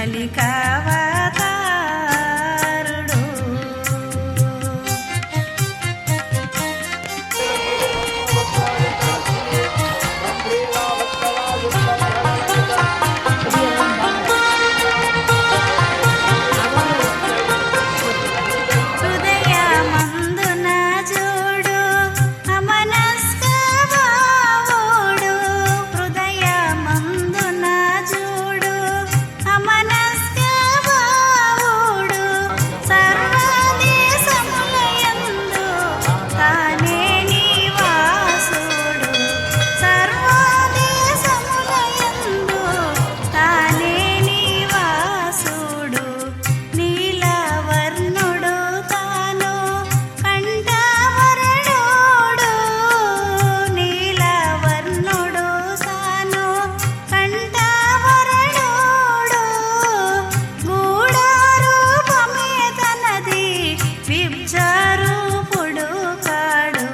కలికావతారుడు. హృదయమందున చూడు అమనస్క బావుడు. హృదయమందున చూడు అమనస్క బావుడు. సర్వదేశములయందు తానే నివాసుడు. సర్వదేశములయందు తానే నివాసుడు. నీలవర్ణుడు తాను కంఠవరణుడు. నీలవర్ణుడు తాను కంఠవరణుడు. గూఢరూపమే తనది విబ్జరూపుడు కాడు.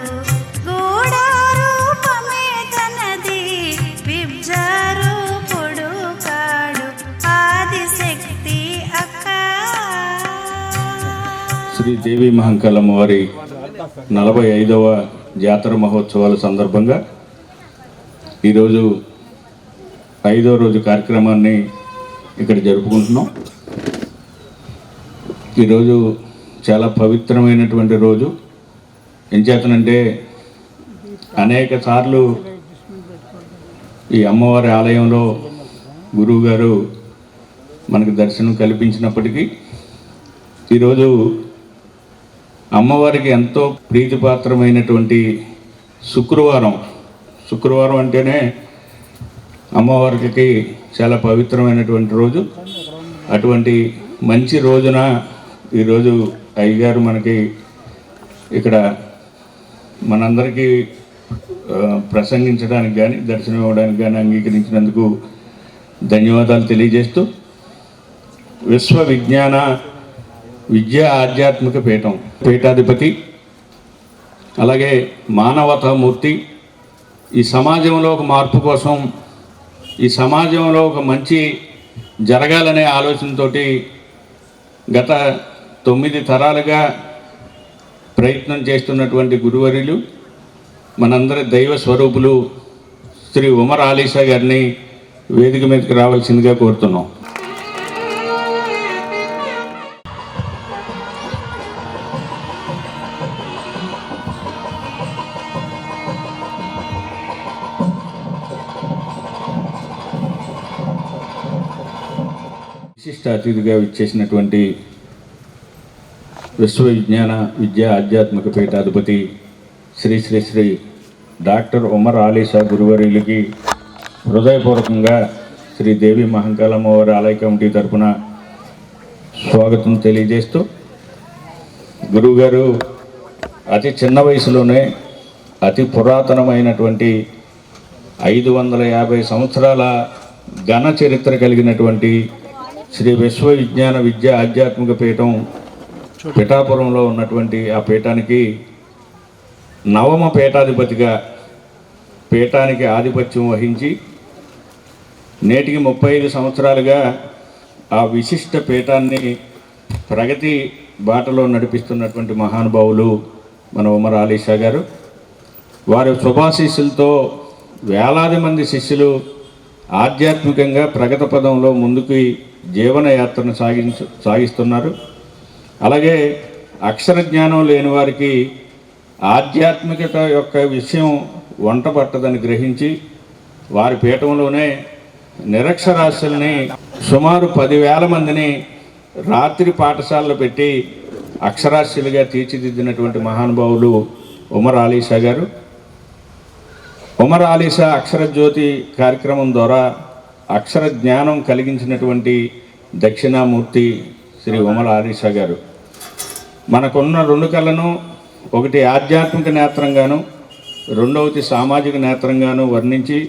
గూఢరూపమే తనది విబ్జరూపుడు కాడు. ఆదిశక్తి అక్క. శ్రీ దేవి మహంకాళమ్మ వారి 45వ జాతర మహోత్సవాల సందర్భంగా ఈరోజు 5వ రోజు కార్యక్రమాన్ని ఇక్కడ జరుపుకుంటున్నాం. ఈరోజు చాలా పవిత్రమైనటువంటి రోజు. ఏం చేతనంటే అనేక సార్లు ఈ అమ్మవారి ఆలయంలో గురువుగారు మనకు దర్శనం కల్పించినప్పటికీ ఈరోజు అమ్మవారికి ఎంతో ప్రీతిపాత్రమైనటువంటి శుక్రవారం అంటేనే అమ్మవారికి చాలా పవిత్రమైనటువంటి రోజు. అటువంటి మంచి రోజున ఈరోజు అయ్యగారు మనకి ఇక్కడ మనందరికీ ప్రసంగించడానికి కానీ దర్శనం ఇవ్వడానికి కానీ అంగీకరించినందుకు ధన్యవాదాలు తెలియజేస్తూ విశ్వ విజ్ఞాన విద్యా ఆధ్యాత్మిక పీఠాధిపతి, అలాగే మానవతామూర్తి, ఈ సమాజంలో ఒక మార్పు కోసం, ఈ సమాజంలో ఒక మంచి జరగాలనే ఆలోచనతో గత 9 తరాలుగా ప్రయత్నం చేస్తున్నటువంటి గురువర్యులు, మనందరి దైవ స్వరూపులు శ్రీ ఉమర్ ఆలీషా గారిని వేదిక మీదకి రావాల్సిందిగా కోరుతున్నాం. విశిష్ట అతిథిగా ఇచ్చేసినటువంటి విశ్వ విజ్ఞాన విద్యా ఆధ్యాత్మిక పీఠాధిపతి శ్రీ శ్రీ శ్రీ డాక్టర్ ఉమర్ ఆలీషా గురువర్యులకి హృదయపూర్వకంగా శ్రీ దేవి మహంకాళమ్మ వారి ఆలయ కమిటీ తరఫున స్వాగతం తెలియజేస్తూ, గురువుగారు అతి చిన్న వయసులోనే అతి పురాతనమైనటువంటి 550 సంవత్సరాల ఘన చరిత్ర కలిగినటువంటి శ్రీ విశ్వ విజ్ఞాన విద్యా ఆధ్యాత్మిక పీఠం పిఠాపురంలో ఉన్నటువంటి ఆ పీఠానికి నవమ పీఠాధిపతిగా పీఠానికి ఆధిపత్యం వహించి నేటికి 35 సంవత్సరాలుగా ఆ విశిష్ట పీఠాన్ని ప్రగతి బాటలో నడిపిస్తున్నటువంటి మహానుభావులు మన ఉమర్ ఆలీషా గారు. వారి శుభాశీస్సులతో వేలాది మంది శిష్యులు ఆధ్యాత్మికంగా ప్రగతి పదంలో ముందుకు జీవనయాత్రను సాగిస్తున్నారు. అలాగే అక్షర జ్ఞానం లేని వారికి ఆధ్యాత్మికత యొక్క విషయం వంట పట్టదని గ్రహించి వారి పీఠంలోనే నిరక్షరాస్యుల్ని సుమారు 10,000 మందిని రాత్రి పాఠశాలలో పెట్టి అక్షరాస్యులుగా తీర్చిదిద్దినటువంటి మహానుభావులు ఉమర్ ఆలీషా గారు. ఉమర్ ఆలీషా అక్షర జ్యోతి కార్యక్రమం ద్వారా అక్షర జ్ఞానం కలిగించినటువంటి దక్షిణామూర్తి శ్రీ ఉమర్ ఆలీషా గారు. మనకున్న 2 కళ్ళను, ఒకటి ఆధ్యాత్మిక నేత్రంగాను, రెండవది సామాజిక నేత్రంగాను వర్ణించి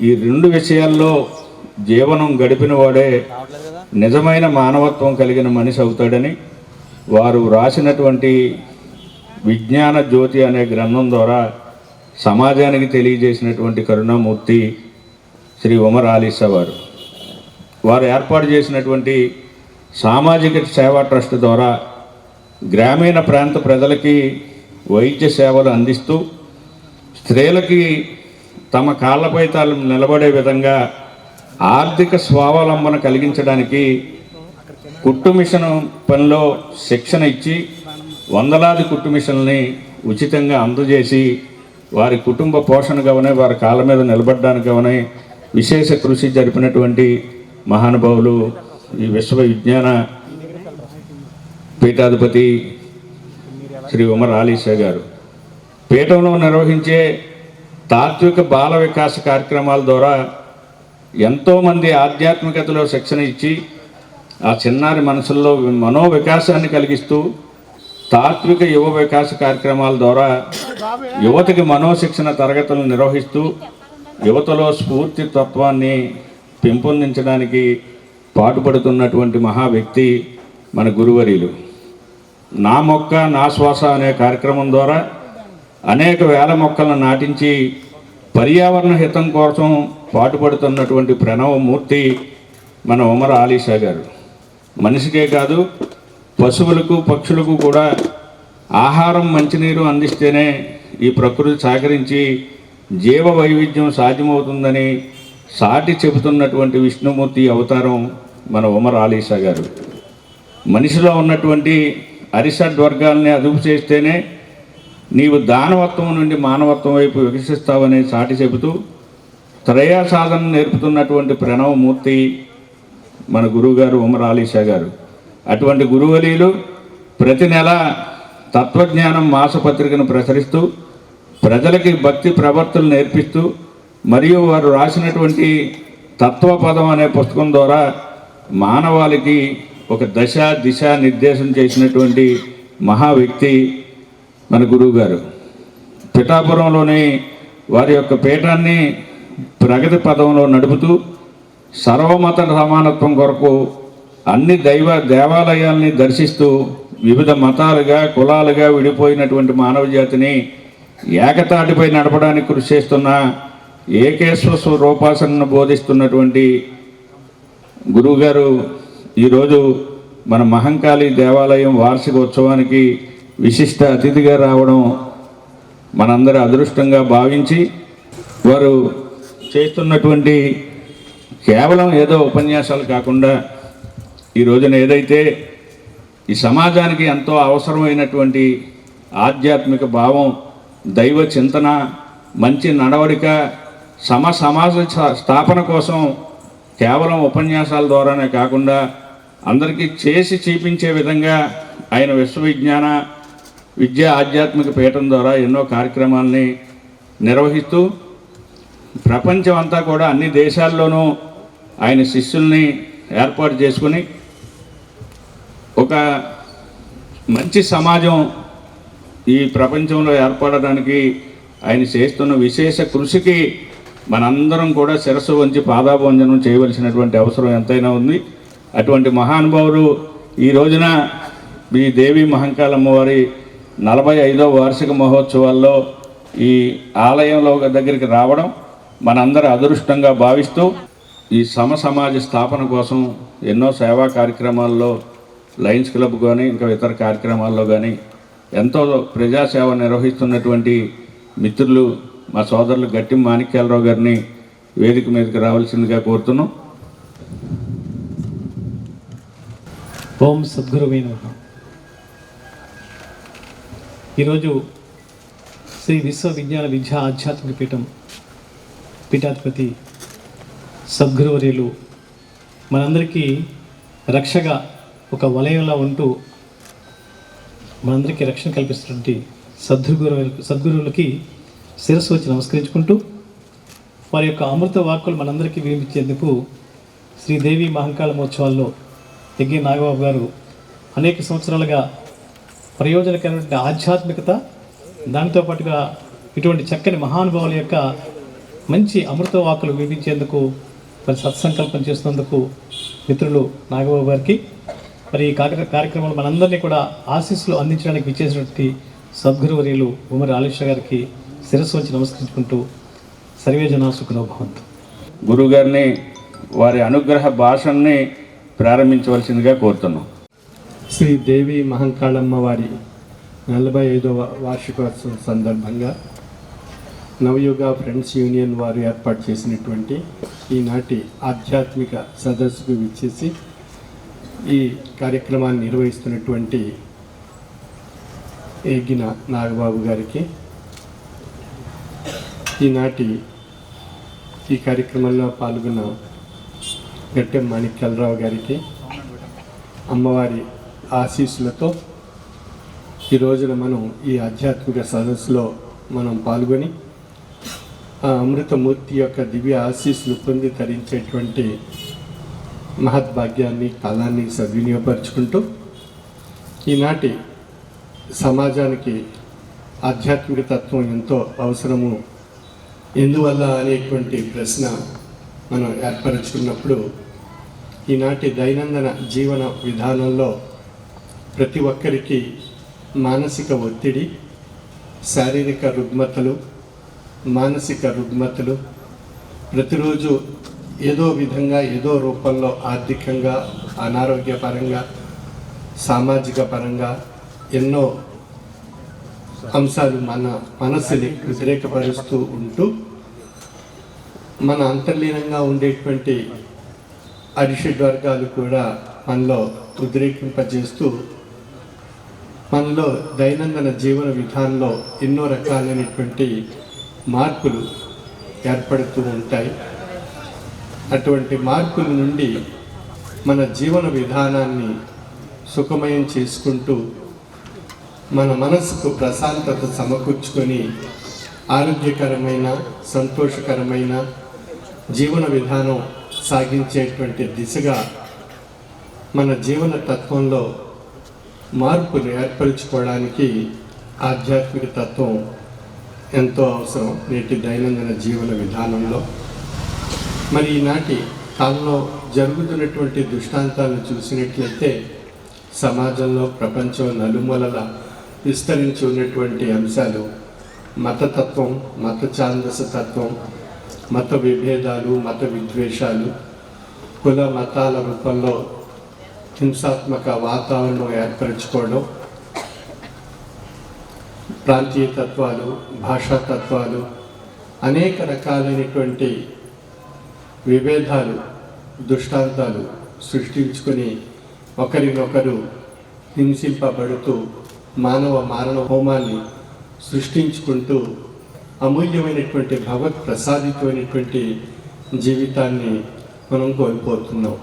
ఈ 2 విషయాల్లో జీవనం గడిపిన వాడే నిజమైన మానవత్వం కలిగిన మనిషి అవుతాడని వారు రాసినటువంటి విజ్ఞాన జ్యోతి అనే గ్రంథం ద్వారా సమాజానికి తెలియజేసినటువంటి కరుణామూర్తి శ్రీ ఉమర్ ఆలీషా వారు. వారు ఏర్పాటు చేసినటువంటి సామాజిక సేవా ట్రస్ట్ ద్వారా గ్రామీణ ప్రాంత ప్రజలకి వైద్య సేవలు అందిస్తూ స్త్రీలకి తమ కాళ్ళపై తాను నిలబడే విధంగా ఆర్థిక స్వావలంబన కలిగించడానికి కుట్టు మిషన్ పనిలో శిక్షణ ఇచ్చి వందలాది కుట్టు మిషన్లని ఉచితంగా అందజేసి వారి కుటుంబ పోషణగానే వారి కాళ్ళ మీద నిలబడడానికనే విశేష కృషి జరిపినటువంటి మహానుభావులు ఈ విశ్వవిజ్ఞాన పీఠాధిపతి శ్రీ ఉమర్ ఆలీషా గారు. పీఠంలో నిర్వహించే తాత్విక బాల వికాస కార్యక్రమాల ద్వారా ఎంతోమంది ఆధ్యాత్మికతలో శిక్షణ ఇచ్చి ఆ చిన్నారి మనసుల్లో మనోవికాసాన్ని కలిగిస్తూ తాత్విక యువ వికాస కార్యక్రమాల ద్వారా యువతకి మనోశిక్షణ తరగతులను నిర్వహిస్తూ యువతలో స్ఫూర్తి తత్వాన్ని పెంపొందించడానికి పాటుపడుతున్నటువంటి మహా వ్యక్తి మన గురువర్యులు. నా మొక్క నా శ్వాస అనే కార్యక్రమం ద్వారా అనేక వేల మొక్కలను నాటించి పర్యావరణ హితం కోసం పాటుపడుతున్నటువంటి ప్రణవమూర్తి మన ఉమర్ ఆలీషా గారు. మనిషికే కాదు పశువులకు పక్షులకు కూడా ఆహారం మంచినీరు అందిస్తేనే ఈ ప్రకృతి సహకరించి జీవ వైవిధ్యం సాధ్యమవుతుందని సాటి చెబుతున్నటువంటి విష్ణుమూర్తి అవతారం మన ఉమర్ ఆలీషా గారు. మనిషిలో ఉన్నటువంటి అరిషడ్ వర్గాల్ని అదుపు చేస్తేనే నీవు దానవత్వం నుండి మానవత్వం వైపు వికసిస్తావని సాటి చెబుతూ త్రయా సాధన నేర్పుతున్నటువంటి ప్రణవమూర్తి మన గురువుగారు ఉమర్ ఆలీషా గారు. అటువంటి గురువలీలు ప్రతి నెల తత్వజ్ఞానం మాసపత్రికను ప్రచురిస్తూ ప్రజలకి భక్తి ప్రవర్తనలు నేర్పిస్తూ మరియు వారు రాసినటువంటి తత్వపదం అనే పుస్తకం ద్వారా మానవాళికి ఒక దశ దిశ నిర్దేశం చేసినటువంటి మహా వ్యక్తి మన గురువు గారు. పిఠాపురంలోని వారి యొక్క పీఠాన్ని ప్రగతి పదంలో నడుపుతూ సర్వమత సమానత్వం కొరకు అన్ని దేవాలయాల్ని దర్శిస్తూ వివిధ మతాలుగా కులాలుగా విడిపోయినటువంటి మానవ జాతిని ఏకతాటిపై నడపడానికి కృషి చేస్తున్న ఏకేశ్వర రూపాసనను బోధిస్తున్నటువంటి గురువుగారు ఈరోజు మన మహంకాళి దేవాలయం వార్షిక ఉత్సవానికి విశిష్ట అతిథిగా రావడం మనందరి అదృష్టంగా భావించి వారు చేస్తున్నటువంటి కేవలం ఏదో ఉపన్యాసాలు కాకుండా ఈ రోజున ఏదైతే ఈ సమాజానికి ఎంతో అవసరమైనటువంటి ఆధ్యాత్మిక భావం, దైవ చింతన, మంచి నడవడిక, సమాజ స్థాపన కోసం కేవలం ఉపన్యాసాల ద్వారానే కాకుండా అందరికీ చేసి చూపించే విధంగా ఆయన విశ్వవిజ్ఞాన విద్యా ఆధ్యాత్మిక పీఠం ద్వారా ఎన్నో కార్యక్రమాలని నిర్వహిస్తూ ప్రపంచం అంతా కూడా అన్ని దేశాల్లోనూ ఆయన శిష్యుల్ని ఏర్పాటు చేసుకుని ఒక మంచి సమాజం ఈ ప్రపంచంలో ఏర్పడడానికి ఆయన చేస్తున్న విశేష కృషికి మనందరం కూడా శిరస్సు వంచి పాదాభవంజనం చేయవలసినటువంటి అవసరం ఎంతైనా ఉంది. అటువంటి మహానుభావులు ఈ రోజున ఈ దేవి మహంకాళమ్మ వారి 45వ వార్షిక మహోత్సవాల్లో ఈ ఆలయంలో దగ్గరికి రావడం మనందరి అదృష్టంగా భావిస్తూ ఈ సమాజ స్థాపన కోసం ఎన్నో సేవా కార్యక్రమాల్లో లయన్స్ క్లబ్ కానీ ఇంకా ఇతర కార్యక్రమాల్లో కానీ ఎంతో ప్రజాసేవ నిర్వహిస్తున్నటువంటి మిత్రులు మా సోదరులు గట్టి మాణిక్యాలరావు గారిని వేదిక మీదకి రావాల్సిందిగా కోరుతున్నాం. ఓం సద్గురువే నమః. ఈరోజు శ్రీ విశ్వవిజ్ఞాన విద్యా ఆధ్యాత్మిక పీఠం పీఠాధిపతి సద్గురువర్యులు మనందరికీ రక్షగా ఒక వలయంలో ఉంటూ మనందరికీ రక్షణ కల్పిస్తున్నటువంటి సద్గురువులకి శిరస్సు వచ్చి నమస్కరించుకుంటూ వారి యొక్క అమృత వాక్కులు మనందరికీ వినిపించేందుకు శ్రీదేవి మహంకాళమోత్సవాల్లో యజ్ఞ నాగబాబు గారు అనేక సంవత్సరాలుగా ప్రయోజనకరమైన ఆధ్యాత్మికత, దాంతోపాటుగా ఇటువంటి చక్కని మహానుభావుల యొక్క మంచి అమృత వాక్కులు వినిపించేందుకు మరి సత్సంకల్పం చేస్తున్నందుకు మిత్రులు నాగబాబు గారికి, మరి ఈ కార్యక్రమంలో మనందరినీ కూడా ఆశీస్సులు అందించడానికి విచ్చేసినటువంటి సద్గురువర్యులు ఉమర్ ఆలీషా గారికి శిరస్సు వచ్చి నమస్కరించుకుంటూ సర్వే జనా సుఖినో భవంతు. గురువు గారిని వారి అనుగ్రహ భాషణని ప్రారంభించవలసిందిగా కోరుతున్నాం. శ్రీ దేవి మహంకాళమ్మ వారి 45వ వార్షికోత్సవం సందర్భంగా నవయుగ ఫ్రెండ్స్ యూనియన్ వారు ఏర్పాటు చేసినటువంటి ఈనాటి ఆధ్యాత్మిక సదస్సుకు విచ్చేసి ఈ కార్యక్రమాన్ని నిర్వహిస్తున్నటువంటి ఏగిన నాగబాబు గారికి, ఈనాటి ఈ కార్యక్రమంలో పాల్గొన్న గట్టెం మాణిక్యాలరావు గారికి అమ్మవారి ఆశీస్సులతో ఈ రోజున మనం ఈ ఆధ్యాత్మిక సదస్సులో మనం పాల్గొని ఆ అమృతమూర్తి యొక్క దివ్య ఆశీస్సులు పొంది తరించేటువంటి మహద్భాగ్యాన్ని, కాలాన్ని సద్వినియోగపరుచుకుంటూ ఈనాటి సమాజానికి ఆధ్యాత్మిక తత్వం ఎంతో అవసరము ఎందువల్ల అనేటువంటి ప్రశ్న మనం ఏర్పరచుకున్నప్పుడు ఈనాటి దైనందిన జీవన విధానంలో ప్రతి ఒక్కరికి మానసిక ఒత్తిడి, శారీరక రుగ్మతలు, మానసిక రుగ్మతలు ప్రతిరోజు ఏదో విధంగా ఏదో రూపంలో ఆర్థికంగా, అనారోగ్యపరంగా, సామాజిక పరంగా ఎన్నో అంశాలు మన మనస్సుని వ్యతిరేకపరుస్తూ ఉంటూ మన అంతర్లీనంగా ఉండేటువంటి అరిషడ్ వర్గాలు కూడా మనలో ఉద్రేకింపజేస్తూ మనలో దైనందిన జీవన విధానంలో ఎన్నో రకాలైనటువంటి మార్పులు ఏర్పడుతూ ఉంటాయి. అటువంటి మార్పుల నుండి మన జీవన విధానాన్ని సుఖమయం చేసుకుంటూ మన మనసుకు ప్రశాంతత సమకూర్చుకొని ఆరోగ్యకరమైన, సంతోషకరమైన జీవన విధానం సాగించేటువంటి దిశగా మన జీవన తత్వంలో మార్పులు ఏర్పరచుకోవడానికి ఆధ్యాత్మిక తత్వం ఎంతో అవసరం నేటి దైనందిన జీవన విధానంలో. మరి ఈనాటి కాలంలో జరుగుతున్నటువంటి దృష్టాంతాలను చూసినట్లయితే సమాజంలో, ప్రపంచం నలుమూలల విస్తరించి ఉన్నటువంటి అంశాలు మతతత్వం, మత ఛాందస తత్వం, మత విభేదాలు, మత విద్వేషాలు, కుల మతాల రూపంలో హింసాత్మక వాతావరణం ఏర్పరచుకోవడం, ప్రాంతీయ తత్వాలు, భాషా తత్వాలు, అనేక రకాలైనటువంటి విభేదాలు, దృష్టాంతాలు సృష్టించుకొని ఒకరినొకరు హింసింపబడుతూ మానవ మారణ హోమాన్ని సృష్టించుకుంటూ అమూల్యమైనటువంటి భగవత్ ప్రసాదితమైనటువంటి జీవితాన్ని మనం కోల్పోతున్నాం.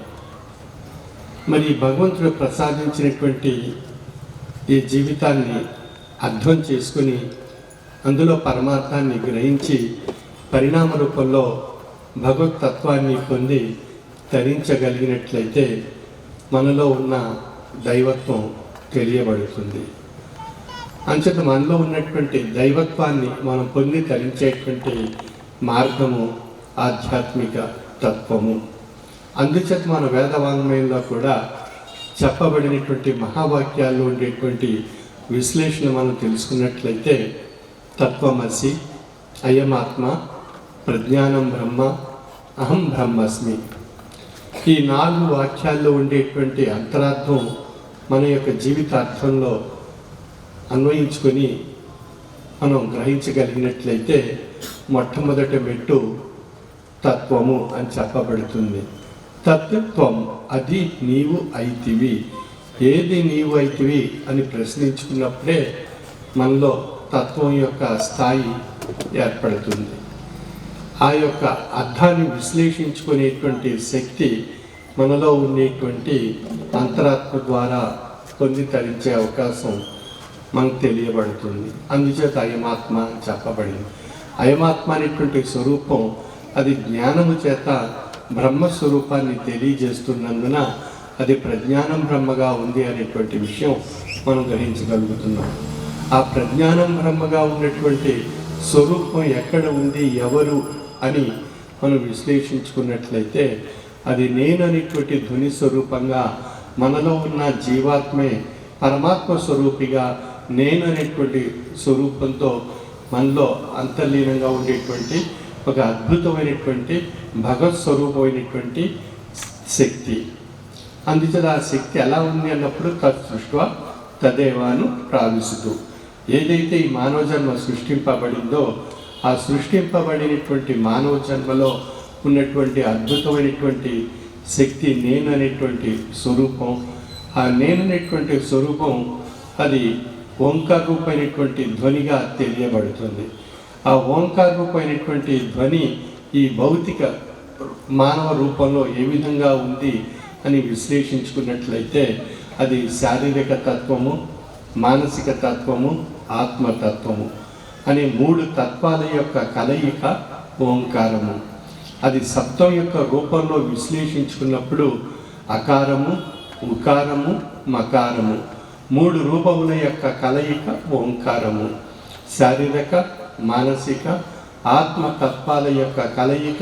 మరి భగవంతుడు ప్రసాదించినటువంటి ఈ జీవితాన్ని అర్థం చేసుకుని అందులో పరమార్థాన్ని గ్రహించి పరిణామ రూపంలో భగవత్ తత్వాన్ని పొంది తరించగలిగినట్లయితే మనలో ఉన్న దైవత్వం తెలియబడుతుంది. అంచేత మనలో ఉన్నటువంటి దైవత్వాన్ని మనం పొంది తరించేటువంటి మార్గము ఆధ్యాత్మిక తత్వము. అందుచేత మన వేదవాంగ్మయంలో కూడా చెప్పబడినటువంటి మహావాక్యాల్లో ఉండేటువంటి విశ్లేషణ మనం తెలుసుకున్నట్లయితే తత్వమసి, అయమాత్మ, ప్రజ్ఞానం బ్రహ్మ, అహం బ్రహ్మస్మి, ఈ 4 వాక్యాల్లో ఉండేటువంటి అంతరార్థం మన యొక్క జీవితార్థంలో అన్వయించుకొని మనం గ్రహించగలిగినట్లయితే మొట్టమొదటి మెట్టు తత్వము అని చెప్పబడుతుంది. తత్వం, అది నీవు అయితివి. ఏది నీవు అయితివి అని ప్రశ్నించుకున్నప్పుడే మనలో తత్వం యొక్క స్థాయి ఏర్పడుతుంది. ఆ యొక్క అర్థాన్ని విశ్లేషించుకునేటువంటి శక్తి మనలో ఉండేటువంటి అంతరాత్మ ద్వారా పొంది తరించే అవకాశం మనకు తెలియబడుతుంది. అందుచేత అయమాత్మ అని చెప్పబడింది. అయమాత్మ అనేటువంటి స్వరూపం అది జ్ఞానము చేత బ్రహ్మస్వరూపాన్ని తెలియజేస్తున్నందున అది ప్రజ్ఞానం బ్రహ్మగా ఉంది అనేటువంటి విషయం మనం గ్రహించగలుగుతున్నాం. ఆ ప్రజ్ఞానం బ్రహ్మగా ఉన్నటువంటి స్వరూపం ఎక్కడ ఉంది, ఎవరు అని మనం విశ్లేషించుకున్నట్లయితే అది నేను అనేటువంటి ధ్వని స్వరూపంగా మనలో ఉన్న జీవాత్మే పరమాత్మ స్వరూపిగా నేను అనేటువంటి స్వరూపంతో మనలో అంతర్లీనంగా ఉండేటువంటి ఒక అద్భుతమైనటువంటి భగవత్ స్వరూపమైనటువంటి శక్తి. అందుచేత ఆ శక్తి ఎలా ఉంది అన్నప్పుడు తత్సృష్ట్వా తదేవాను ప్రావిశతు. ఏదైతే ఈ మానవ జన్మ సృష్టింపబడిందో ఆ సృష్టింపబడినటువంటి మానవ జన్మలో ఉన్నటువంటి అద్భుతమైనటువంటి శక్తి నేను అనేటువంటి స్వరూపం. ఆ నేను అనేటువంటి స్వరూపం అది ఓంకార రూపమైనటువంటి ధ్వనిగా తెలియబడుతుంది. ఆ ఓంకార రూపమైనటువంటి ధ్వని ఈ భౌతిక మానవ రూపంలో ఏ విధంగా ఉంది అని విశ్లేషించుకున్నట్లయితే అది శారీరక తత్వము, మానసిక తత్వము, ఆత్మతత్వము అనే 3 తత్వాల యొక్క కలయిక ఓంకారము. అది సప్తం యొక్క రూపంలో విశ్లేషించుకున్నప్పుడు అకారము, ఉకారము, మకారము 3 రూపముల యొక్క కలయిక ఓంకారము. శారీరక, మానసిక, ఆత్మతత్వాల యొక్క కలయిక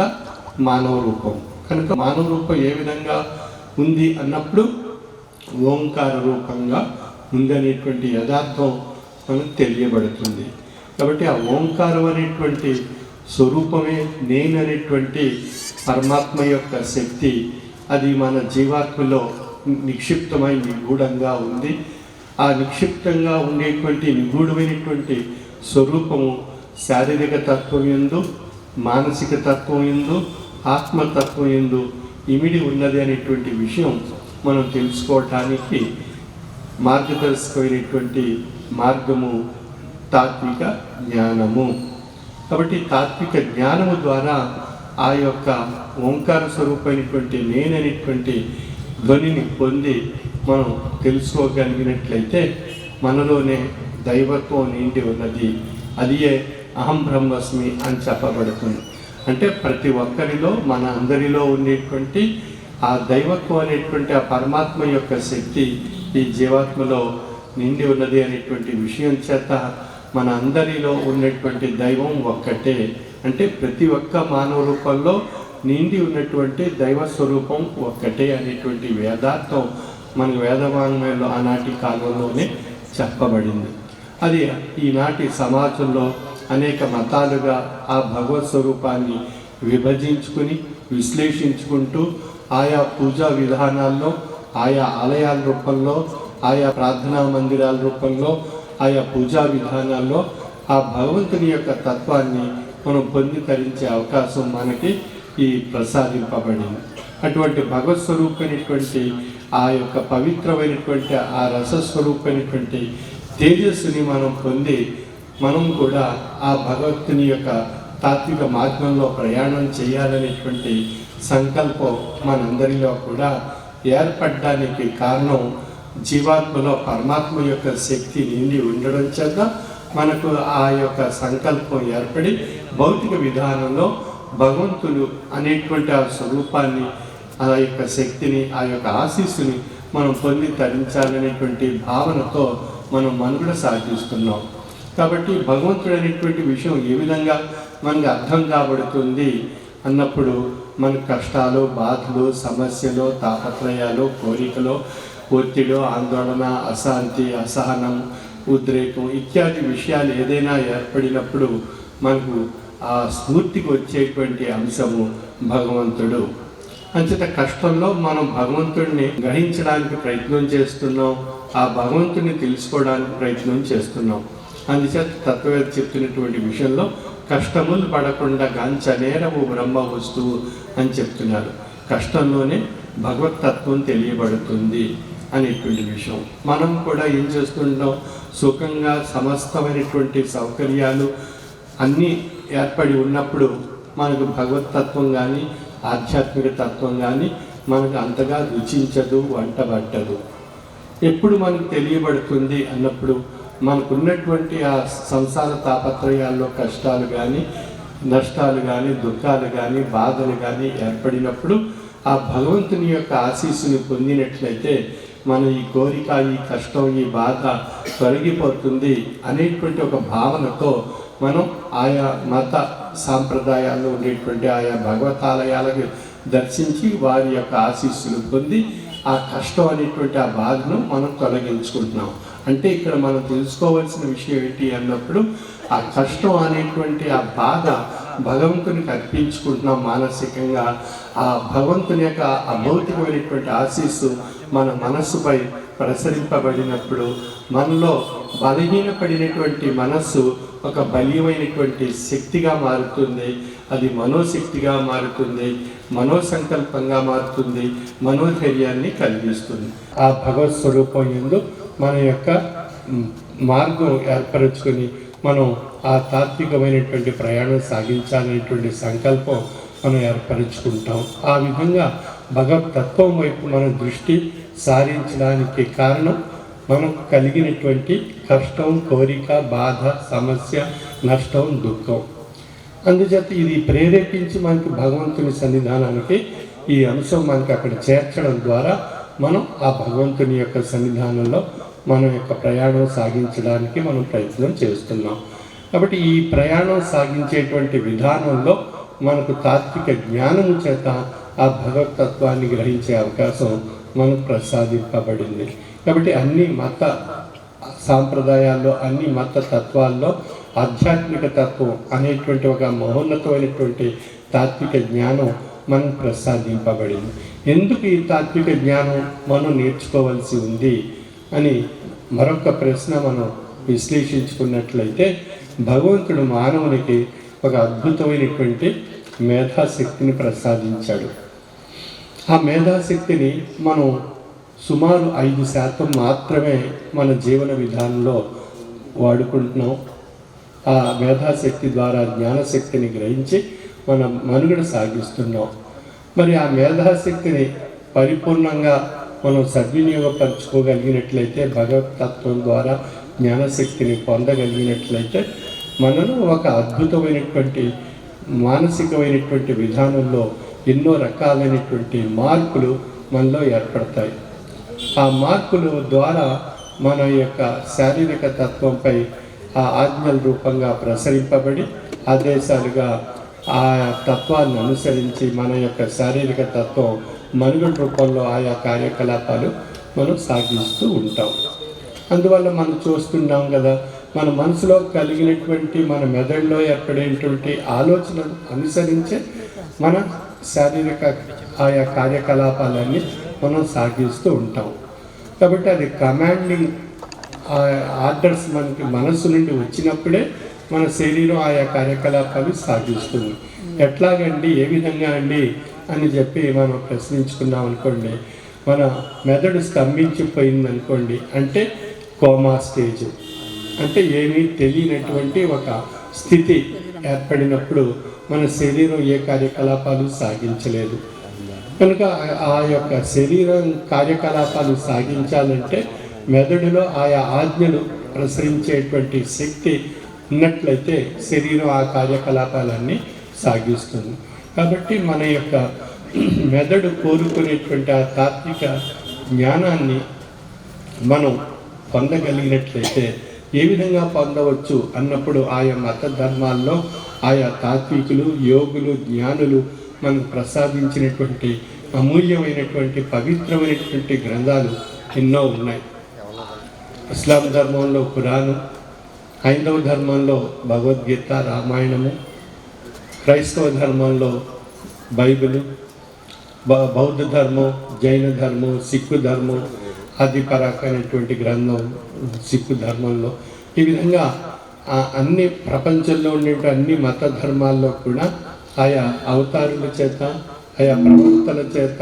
మానవ రూపం. కనుక మానవ రూపం ఏ విధంగా ఉంది అన్నప్పుడు ఓంకార రూపంగా ఉందనేటువంటి యథార్థం మనకు తెలియబడుతుంది. కాబట్టి ఆ ఓంకారం అనేటువంటి స్వరూపమే నేను అనేటువంటి పరమాత్మ యొక్క శక్తి. అది మన జీవాత్మలో నిక్షిప్తమై నిగూఢంగా ఉంది. ఆ నిక్షిప్తంగా ఉండేటువంటి నిగూఢమైనటువంటి స్వరూపము శారీరక తత్వం యందు, మానసిక తత్వం యందు, ఆత్మతత్వం యందు ఇమిడి ఉన్నది అనేటువంటి విషయం మనం తెలుసుకోవటానికి మార్గదర్శకమైనటువంటి మార్గము తాత్విక జ్ఞానము. కాబట్టి తాత్విక జ్ఞానము ద్వారా ఆ యొక్క ఓంకార స్వరూపమైనటువంటి నేననేటువంటి ధ్వనిని పొంది మనం తెలుసుకోగలిగినట్లయితే మనలోనే దైవత్వం నిండి ఉన్నది. అదియే అహం బ్రహ్మస్మి అని చెప్పబడుతుంది. అంటే ప్రతి ఒక్కరిలో మన అందరిలో ఉండేటువంటి ఆ దైవత్వం అనేటువంటి ఆ పరమాత్మ యొక్క శక్తి ఈ జీవాత్మలో నిండి ఉన్నది అనేటువంటి విషయం చేత మన అందరిలో ఉన్నటువంటి దైవం ఒక్కటే. అంటే ప్రతి ఒక్క మానవ రూపంలో నిండి ఉన్నటువంటి దైవ స్వరూపం ఒక్కటే అనేటువంటి వేదార్థం మన వేదవాంగ్మయంలో ఆనాటి కాలంలోనే చెప్పబడింది. అది ఈనాటి సమాజంలో అనేక మతాలుగా ఆ భగవత్ స్వరూపాన్ని విభజించుకుని విశ్లేషించుకుంటూ ఆయా పూజా విధానాల్లో, ఆయా ఆలయాల రూపంలో, ఆయా ప్రార్థనా మందిరాల రూపంలో, ఆయా పూజా విధానాల్లో ఆ భగవంతుని యొక్క తత్వాన్ని మనం పొందికరించే అవకాశం మనకి ఈ ప్రసాదింపబడింది. అటువంటి భగవత్ స్వరూపమైనటువంటి ఆ యొక్క పవిత్రమైనటువంటి ఆ రసస్వరూపమైనటువంటి తేజస్సుని మనం పొంది మనం కూడా ఆ భగవంతుని యొక్క తాత్విక మార్గంలో ప్రయాణం చేయాలనేటువంటి సంకల్పం మనందరిలో కూడా ఏర్పడడానికి కారణం జీవాత్మలో పరమాత్మ యొక్క శక్తి నిండి ఉండడం చేత మనకు ఆ యొక్క సంకల్పం ఏర్పడి భౌతిక విధానంలో భగవంతుడు అనేటువంటి ఆ స్వరూపాన్ని, ఆ యొక్క శక్తిని, ఆ యొక్క ఆశీస్సుని మనం పొంది తరించాలనేటువంటి భావనతో మనం మనుగడ సాగిస్తున్నాం. కాబట్టి భగవంతుడు అనేటువంటి విషయం ఏ విధంగా మనకు అర్థం కాబడుతుంది అన్నప్పుడు మన కష్టాలు, బాధలు, సమస్యలు, తాపత్రయాలు, కోరికలు, ఒత్తిడి, ఆందోళన, అశాంతి, అసహనం, ఉద్రేకం ఇత్యాది విషయాలు ఏదైనా ఏర్పడినప్పుడు మనకు ఆ స్ఫూర్తికి వచ్చేటువంటి అంశము భగవంతుడు. అంచేత కష్టంలో మనం భగవంతుడిని గ్రహించడానికి ప్రయత్నం చేస్తున్నాం, ఆ భగవంతుడిని తెలుసుకోవడానికి ప్రయత్నం చేస్తున్నాం. అందుచేత తత్వవేత్త చెప్తున్నటువంటి విషయంలో కష్టములు పడకుండా గాంచనేరము బ్రహ్మ వస్తువు అని చెప్తున్నారు. కష్టంలోనే భగవతత్వం తెలియబడుతుంది అనేటువంటి విషయం. మనం కూడా ఏం చేస్తుంటాం, సుఖంగా సమస్తమైనటువంటి సౌకర్యాలు అన్నీ ఏర్పడి ఉన్నప్పుడు మనకు భగవతత్వం కానీ ఆధ్యాత్మిక తత్వం కానీ మనకు అంతగా రుచించదు, వంటబట్టదు. ఎప్పుడు మనకు తెలియబడుతుంది అన్నప్పుడు మనకున్నటువంటి ఆ సంసార తాపత్రయాల్లో కష్టాలు కానీ, నష్టాలు కానీ, దుఃఖాలు కానీ, బాధలు కానీ ఏర్పడినప్పుడు ఆ భగవంతుని యొక్క ఆశీస్సుని పొందినట్లయితే మన ఈ కోరిక, ఈ కష్టం, ఈ బాధ తొలగిపోతుంది అనేటువంటి ఒక భావనతో మనం ఆయా మత సాంప్రదాయాల్లో ఉండేటువంటి ఆయా భగవతాలయాలకు దర్శించి వారి యొక్క ఆశీస్సులు పొంది ఆ కష్టం అనేటువంటి ఆ బాధను మనం తొలగించుకుంటున్నాం. అంటే ఇక్కడ మనం తెలుసుకోవాల్సిన విషయం ఏంటి అన్నప్పుడు ఆ కష్టం అనేటువంటి ఆ బాధ భగవంతునికి అర్పించుకుంటున్నాం మానసికంగా, ఆ భగవంతుని యొక్క అభౌతికమైనటువంటి ఆశీస్సు మన మనస్సుపై ప్రసరింపబడినప్పుడు మనలో బలహీనపడినటువంటి మనస్సు ఒక బలీయమైనటువంటి శక్తిగా మారుతుంది. అది మనోశక్తిగా మారుతుంది, మనోసంకల్పంగా మారుతుంది, మనోధైర్యాన్ని కలిగిస్తుంది. ఆ భగవత్ స్వరూపం యందు మన యొక్క మార్గం ఏర్పరచుకొని మనం ఆ తాత్వికమైనటువంటి ప్రయాణం సాగించాలనేటువంటి సంకల్పం మనం ఏర్పరచుకుంటాం. ఆ విధంగా భగవతత్వం వైపు మన దృష్టి సారించడానికి కారణం మనకు కలిగినటువంటి కష్టం, కోరిక, బాధ, సమస్య, నష్టం, దుఃఖం. అందుచేత ఇది ప్రేరేపించి మనకి భగవంతుని సన్నిధానానికి ఈ అంశం మనకి అక్కడ చేర్చడం ద్వారా మనం ఆ భగవంతుని యొక్క సన్నిధానంలో మన యొక్క ప్రయాణం సాగించడానికి మనం ప్రయత్నం చేస్తున్నాం. కాబట్టి ఈ ప్రయాణం సాగించేటువంటి విధానంలో మనకు తాత్విక జ్ఞానము చేత ఆ భగవతత్వాన్ని గ్రహించే అవకాశం మనకు ప్రసాదింపబడింది. కాబట్టి అన్ని మత సాంప్రదాయాల్లో, అన్ని మత తత్వాల్లో ఆధ్యాత్మిక తత్వం అనేటువంటి ఒక మహోన్నతమైనటువంటి తాత్విక జ్ఞానం మనకు ప్రసాదింపబడింది. ఎందుకు ఈ తాత్విక జ్ఞానం మనం నేర్చుకోవాల్సి ఉంది అని మరొక ప్రశ్న మనం విశ్లేషించుకున్నట్లయితే, భగవంతుడు మానవునికి ఒక అద్భుతమైనటువంటి మేధాశక్తిని ప్రసాదించాడు. ఆ మేధాశక్తిని మనం సుమారు 5% మాత్రమే మన జీవన విధానంలో వాడుకుంటున్నాం. ఆ మేధాశక్తి ద్వారా జ్ఞానశక్తిని గ్రహించి మన మనుగడ సాగిస్తున్నాం. మరి ఆ మేధాశక్తిని పరిపూర్ణంగా మనం సద్వినియోగపరచుకోగలిగినట్లయితే, భగవతత్వం ద్వారా జ్ఞానశక్తిని పొందగలిగినట్లయితే మనలో ఒక అద్భుతమైనటువంటి మానసికమైనటువంటి విధానంలో ఎన్నో రకాలైనటువంటి మార్పులు మనలో ఏర్పడతాయి. ఆ మార్పుల ద్వారా మన యొక్క శారీరక తత్వంపై ఆ ఆజ్ఞల రూపంగా ప్రసరింపబడి ఆదేశాలుగా ఆ తత్వాన్ని అనుసరించి మన యొక్క శారీరక తత్వం మనుగడ రూపంలో ఆయా కార్యకలాపాలు మనం సాగిస్తూ ఉంటాం. అందువల్ల మనం చూస్తున్నాం కదా, మన మనసులో కలిగినటువంటి, మన మెదడులో ఏర్పడేటువంటి ఆలోచనలు అనుసరించే మన శారీరక ఆయా కార్యకలాపాలన్నీ మనం సాగిస్తూ ఉంటాం. కాబట్టి అది కమాండింగ్ ఆర్డర్స్ మనకి మనస్సు నుండి వచ్చినప్పుడే మన శరీరం ఆయా కార్యకలాపాలు సాగిస్తుంది. ఎట్లాగండి, ఏ విధంగా అండి అని చెప్పి మనం ప్రశ్నించుకున్నాం అనుకోండి, మన మెదడు స్తంభించిపోయింది అనుకోండి, అంటే కోమా స్టేజ్, అంటే ఏమీ తెలియనటువంటి ఒక స్థితి ఏర్పడినప్పుడు మన శరీరం ఏ కార్యకలాపాలు సాగించలేదు. కనుక ఆ యొక్క శరీరం కార్యకలాపాలు సాగించాలంటే మెదడులో ఆయా ఆజ్ఞలు ప్రసరించేటువంటి శక్తి ఉన్నట్లయితే శరీరం ఆ కార్యకలాపాలన్నీ సాగిస్తుంది. కాబట్టి మన యొక్క మెదడు కోరుకునేటువంటి ఆ తాత్విక జ్ఞానాన్ని మనం పొందగలిగినట్లయితే ఏ విధంగా పొందవచ్చు అన్నప్పుడు ఆయా మత ధర్మాల్లో ఆయా తాత్వికులు, యోగులు, జ్ఞానులు మనకు ప్రసాదించినటువంటి అమూల్యమైనటువంటి పవిత్రమైనటువంటి గ్రంథాలు ఎన్నో ఉన్నాయి. ఇస్లాం ధర్మంలో ఖురాను, హైందవ ధర్మంలో భగవద్గీత, రామాయణము, క్రైస్తవ ధర్మంలో బైబిలు, బౌద్ధ ధర్మం, జైన ధర్మం, సిక్కు ధర్మం, ఆదిపరాకమైనటువంటి గ్రంథం సిక్కు ధర్మంలో. ఈ విధంగా అన్ని ప్రపంచంలో ఉండే అన్ని మత ధర్మాల్లో కూడా ఆయా అవతారుల చేత, ఆయా ప్రవక్తల చేత,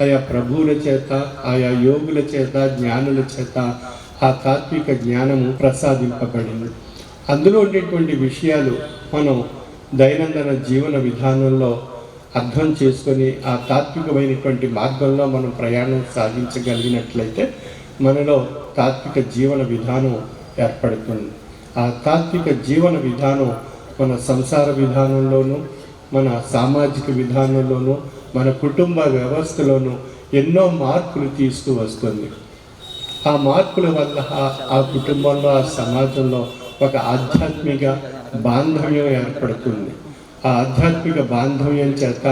ఆయా ప్రభువుల చేత, ఆయా యోగుల చేత, జ్ఞానుల చేత ఆ తాత్విక జ్ఞానము ప్రసాదింపబడింది. అందులో ఉండేటువంటి విషయాలు మనం దైనందిన జీవన విధానంలో అర్థం చేసుకొని ఆ తాత్వికమైనటువంటి మార్గంలో మనం ప్రయాణం సాగించగలిగినట్లయితే మనలో తాత్విక జీవన విధానం ఏర్పడుతుంది. ఆ తాత్విక జీవన విధానం మన సంసార విధానంలోనూ, మన సామాజిక విధానంలోనూ, మన కుటుంబ వ్యవస్థలోనూ ఎన్నో మార్పులు తీసుకు వస్తుంది. ఆ మార్పుల వల్ల ఆ కుటుంబంలో, ఆ సమాజంలో ఒక ఆధ్యాత్మిక బాంధవ్యం ఏర్పడుతుంది. ఆ ఆధ్యాత్మిక బాంధవ్యం చేత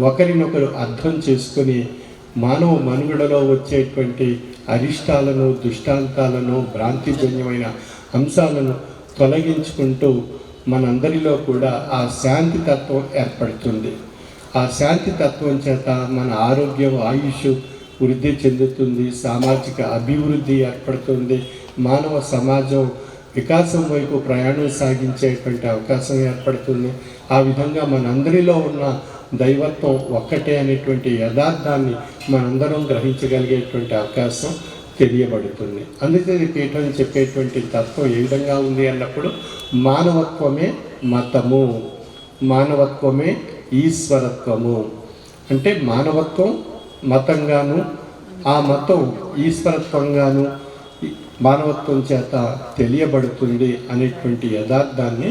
ఒకరినొకరు అర్థం చేసుకొని మానవ మనుగడలో వచ్చేటువంటి అరిష్టాలను, దుష్టాంతాలను, భ్రాంతిజన్యమైన అంశాలను తొలగించుకుంటూ మనందరిలో కూడా ఆ శాంతి తత్వం ఏర్పడుతుంది. ఆ శాంతి తత్వం చేత మన ఆరోగ్యం, ఆయుష్ వృద్ధి చెందుతుంది, సామాజిక అభివృద్ధి ఏర్పడుతుంది, మానవ సమాజం వికాసం వైపు ప్రయాణం సాగించేటువంటి అవకాశం ఏర్పడుతుంది. ఆ విధంగా మనందరిలో ఉన్న దైవత్వం ఒక్కటే అనేటువంటి యథార్థాన్ని మనందరం గ్రహించగలిగేటువంటి అవకాశం తెలియబడుతుంది. అందుకే ఈ పీఠం చెప్పేటువంటి తత్వం ఏ విధంగా ఉంది అన్నప్పుడు మానవత్వమే మతము, మానవత్వమే ఈశ్వరత్వము. అంటే మానవత్వం మతంగాను, ఆ మతం ఈశ్వరత్వంగాను మానవత్వం చేత తెలియబడుతుంది అనేటువంటి యథార్థాన్ని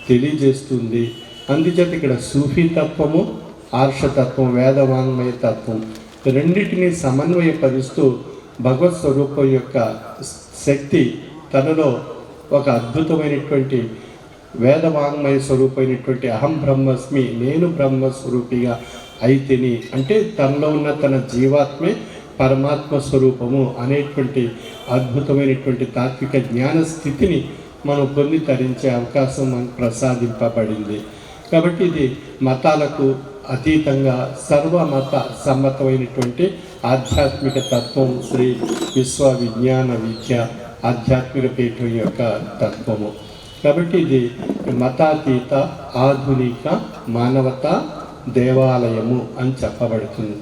తెలియజేస్తుంది. అందుచేత ఇక్కడ సూఫీ తత్వము, ఆర్షతత్వం, వేదవాంగ్మయ తత్వం రెండింటినీ సమన్వయపరుస్తూ భగవత్ స్వరూపం యొక్క శక్తి తనలో ఒక అద్భుతమైనటువంటి వేదవాంగ్మయ స్వరూపమైనటువంటి అహం బ్రహ్మస్మి, నేను బ్రహ్మస్వరూపిగా అయితిని, అంటే తనలో ఉన్న తన జీవాత్మే పరమాత్మ స్వరూపము అనేటువంటి అద్భుతమైనటువంటి తాత్విక జ్ఞాన స్థితిని మనం పొంది తరించే అవకాశం మనకు ప్రసాదింపబడింది. కాబట్టి ఇది మతాలకు అతీతంగా సర్వమత సమ్మతమైనటువంటి ఆధ్యాత్మిక తత్వం శ్రీ విశ్వ విజ్ఞాన విద్య ఆధ్యాత్మిక పీఠం యొక్క తత్వము. కాబట్టి ఇది మతాతీత ఆధునిక మానవతా దేవాలయము అని చెప్పబడుతుంది.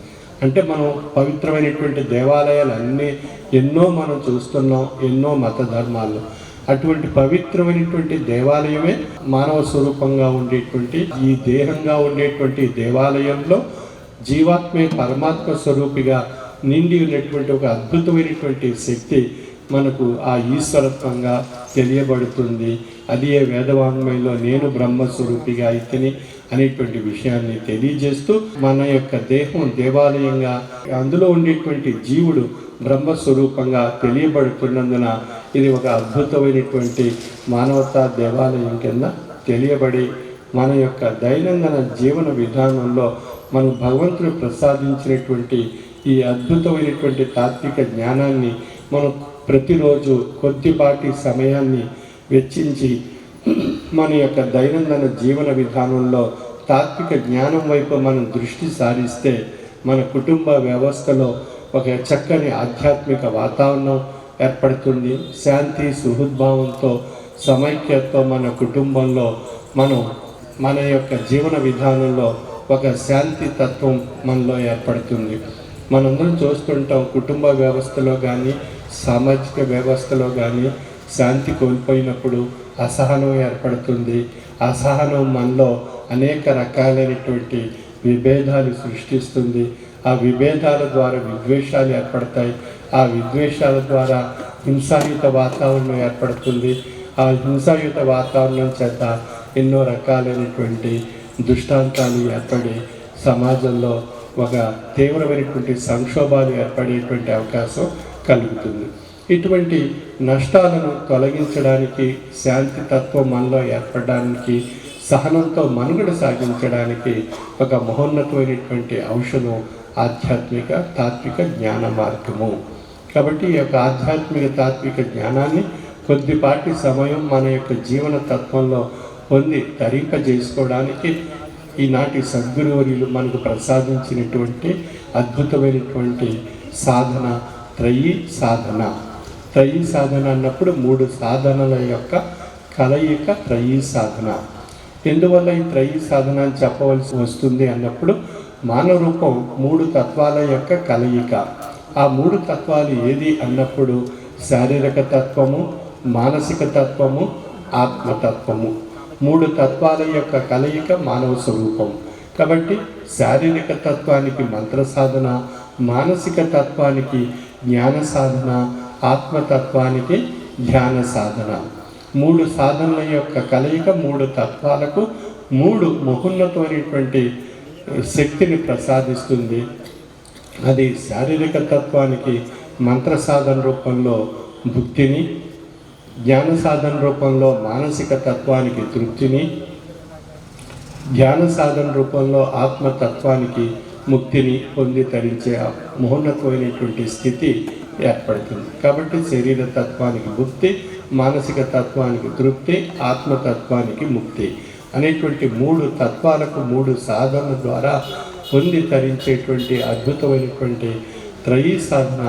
అంటే మనం పవిత్రమైనటువంటి దేవాలయాలు ఎన్నో మనం చూస్తున్నాం, ఎన్నో మత ధర్మాలు. అటువంటి పవిత్రమైనటువంటి దేవాలయమే మానవ స్వరూపంగా ఉండేటువంటి ఈ దేహంగా ఉండేటువంటి దేవాలయంలో జీవాత్మే పరమాత్మ స్వరూపిగా నిండి ఉన్నటువంటి ఒక అద్భుతమైనటువంటి శక్తి మనకు ఆ ఈశ్వరత్వంగా తెలియబడుతుంది. అది ఏ వేదవాంగ్మయంలో నేను బ్రహ్మస్వరూపిగా అయితేని అనేటువంటి విషయాన్ని తెలియజేస్తూ మన యొక్క దేహం దేవాలయంగా, అందులో ఉండేటువంటి జీవుడు బ్రహ్మస్వరూపంగా తెలియబడుతున్నందున ఇది ఒక అద్భుతమైనటువంటి మానవతా దేవాలయం కింద తెలియబడి మన యొక్క దైనందిన జీవన విధానంలో మనం భగవంతుడు ప్రసాదించినటువంటి ఈ అద్భుతమైనటువంటి తాత్విక జ్ఞానాన్ని మనం ప్రతిరోజు కొద్దిపాటి సమయాన్ని వెచ్చించి మన యొక్క దైనందిన జీవన విధానంలో తాత్విక జ్ఞానం వైపు మనం దృష్టి సారిస్తే మన కుటుంబ వ్యవస్థలో ఒక చక్కని ఆధ్యాత్మిక వాతావరణం ఏర్పడుతుంది. శాంతి సుహృద్భావంతో సమైక్యతతో మన కుటుంబంలో మన యొక్క జీవన విధానంలో ఒక శాంతి తత్వం మనలో ఏర్పడుతుంది. మనందరం చూస్తుంటాం, కుటుంబ వ్యవస్థలో కానీ సామాజిక వ్యవస్థలో కానీ శాంతి కోల్పోయినప్పుడు అసహనం ఏర్పడుతుంది. అసహనం మనలో అనేక రకాలైనటువంటి విభేదాలు సృష్టిస్తుంది. ఆ విభేదాల ద్వారా విద్వేషాలు ఏర్పడతాయి. ఆ విద్వేషాల ద్వారా హింసాయుత వాతావరణం ఏర్పడుతుంది. ఆ హింసాయుత వాతావరణం చేత ఎన్నో రకాలైనటువంటి దృష్టాంతాలు ఏర్పడి సమాజంలో ఒక తీవ్రమైనటువంటి సంక్షోభాలు ఏర్పడేటువంటి అవకాశం కలుగుతుంది. ఇటువంటి నష్టాలను తొలగించడానికి, శాంతి తత్వం మనలో ఏర్పడడానికి, సహనంతో మనుగడ సాగించడానికి ఒక మహోన్నతమైనటువంటి ఔషధం ఆధ్యాత్మిక తాత్విక జ్ఞాన మార్గము. కాబట్టి ఈ యొక్క ఆధ్యాత్మిక తాత్విక జ్ఞానాన్ని కొద్దిపాటి సమయం మన యొక్క జీవన తత్వంలో పొంది తరింపజేసుకోవడానికి ఈనాటి సద్గురువర్యులు మనకు ప్రసాదించినటువంటి అద్భుతమైనటువంటి సాధన త్రయీ సాధన. త్రయీ సాధన అన్నప్పుడు 3 సాధనల యొక్క కలయిక త్రయీ సాధన. ఎందువల్ల ఈ త్రయీ సాధన అని చెప్పవలసి వస్తుంది అన్నప్పుడు మానవ రూపం 3 తత్వాల యొక్క కలయిక. ఆ 3 తత్వాలు ఏది అన్నప్పుడు శారీరక తత్వము, మానసిక తత్వము, ఆత్మతత్వము. 3 తత్వాల యొక్క కలయిక మానవ స్వరూపం. కాబట్టి శారీరక తత్వానికి మంత్ర సాధన, మానసిక తత్వానికి జ్ఞాన సాధన, ఆత్మతత్వానికి ధ్యాన సాధన. 3 సాధనల యొక్క కలయిక 3 తత్వాలకు 3 మహోన్నతమైనటువంటి శక్తిని ప్రసాదిస్తుంది. అది శారీరక తత్వానికి మంత్ర సాధన రూపంలో భుక్తిని, జ్ఞాన సాధన రూపంలో మానసిక తత్వానికి తృప్తిని, ధ్యాన సాధన రూపంలో ఆత్మతత్వానికి ముక్తిని పొంది తరించే మహోన్నతమైనటువంటి స్థితి ఏర్పడుతుంది. కాబట్టి శరీర తత్వానికి ముక్తి, మానసిక తత్వానికి తృప్తి, ఆత్మతత్వానికి ముక్తి అనేటువంటి 3 తత్వాలకు 3 సాధనల ద్వారా పొంది తరించేటువంటి అద్భుతమైనటువంటి త్రయీ సాధన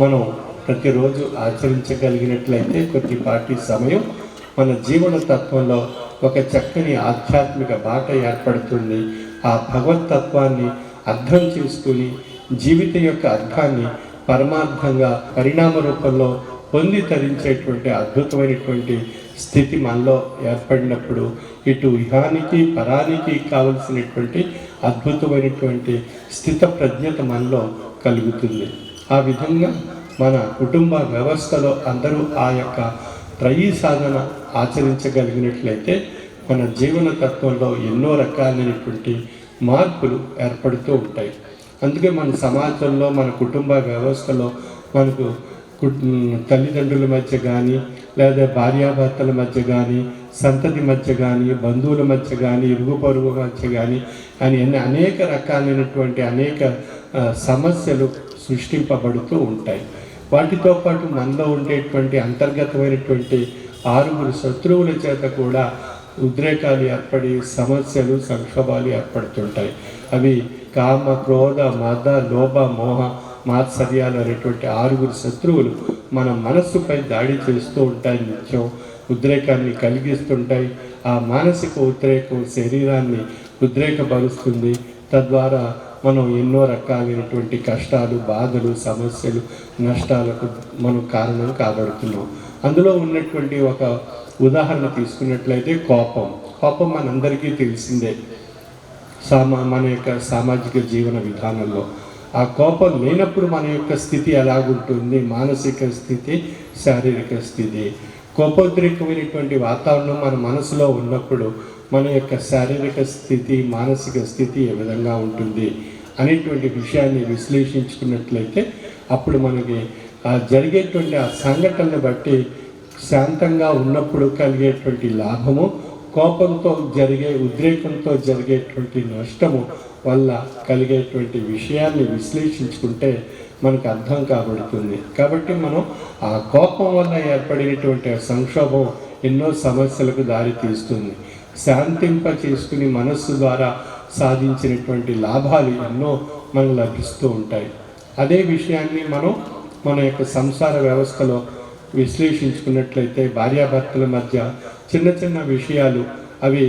మనం ప్రతిరోజు ఆచరించగలిగినట్లయితే కొద్దిపాటి సమయం మన జీవన తత్వంలో ఒక చక్కని ఆధ్యాత్మిక బాట ఏర్పడుతుంది. ఆ భగవతత్వాన్ని అర్థం చేసుకుని జీవితం యొక్క అర్థాన్ని పరమార్థంగా పరిణామ రూపంలో పొంది తరించేటువంటి అద్భుతమైనటువంటి స్థితి మనలో ఏర్పడినప్పుడు ఇటు ఇహానికి పరానికి కావలసినటువంటి అద్భుతమైనటువంటి స్థిత ప్రజ్ఞత మనలో కలుగుతుంది. ఆ విధంగా మన కుటుంబ వ్యవస్థలో అందరూ ఆ యొక్క త్రయీ సాధన ఆచరించగలిగినట్లయితే మన జీవన తత్వంలో ఎన్నో రకాలైనటువంటి మార్పులు ఏర్పడుతూ ఉంటాయి. అందుకే మన సమాజంలో మన కుటుంబ వ్యవస్థలో మనకు తల్లిదండ్రుల మధ్య కానీ లేదా భార్యాభర్తల మధ్య కానీ సంతతి మధ్య కానీ బంధువుల మధ్య కానీ ఇరుగు పొరుగు మధ్య కానీ అని అనేక రకాలైనటువంటి అనేక సమస్యలు సృష్టింపబడుతూ ఉంటాయి. వాటితో పాటు మనలో ఉండేటువంటి అంతర్గతమైనటువంటి 6 శత్రువుల చేత కూడా ఉద్రేకాలు ఏర్పడి సమస్యలు సంక్షోభాలు ఏర్పడుతుంటాయి. అవి కామ, క్రోధ, మద, లోభ, మోహ, మాత్సర్యాలు అనేటువంటి 6 శత్రువులు మన మనస్సుపై దాడి చేస్తూ ఉంటాయి. నిత్యం ఉద్రేకాన్ని కలిగిస్తుంటాయి. ఆ మానసిక ఉద్రేకం శరీరాన్ని ఉద్రేకపరుస్తుంది. తద్వారా మనం ఎన్నో రకాలైనటువంటి కష్టాలు, బాధలు, సమస్యలు, నష్టాలకు మనం కారణం కాబడుతున్నాం. అందులో ఉన్నటువంటి ఒక ఉదాహరణ తీసుకున్నట్లయితే కోపం మనందరికీ తెలిసిందే. మన యొక్క సామాజిక జీవన విధానంలో ఆ కోపం లేనప్పుడు మన యొక్క స్థితి ఎలాగుంటుంది? మానసిక స్థితి, శారీరక స్థితి. కోపోద్రేకమైనటువంటి వాతావరణం మన మనసులో ఉన్నప్పుడు మన యొక్క శారీరక స్థితి, మానసిక స్థితి ఏ విధంగా ఉంటుంది అనేటువంటి విషయాన్ని విశ్లేషించుకున్నట్లయితే అప్పుడు మనకి జరిగేటువంటి ఆ సంఘటనను బట్టి శాంతంగా ఉన్నప్పుడు కలిగేటువంటి లాభము, కోపంతో జరిగే ఉద్రేకంతో జరిగేటువంటి నష్టము వల్ల కలిగేటువంటి విషయాన్ని విశ్లేషించుకుంటే మనకు అర్థం కాబడుతుంది. కాబట్టి మనం ఆ కోపం వల్ల ఏర్పడినటువంటి సంక్షోభం ఎన్నో సమస్యలకు దారి తీస్తుంది. శాంతింప చేసుకుని మనస్సు ద్వారా సాధించినటువంటి లాభాలు ఎన్నో మనకు లభిస్తూ ఉంటాయి. అదే విషయాన్ని మనం మన యొక్క సంసార వ్యవస్థలో విశ్లేషించుకున్నట్లయితే భార్యాభర్తల మధ్య చిన్న చిన్న విషయాలు అవి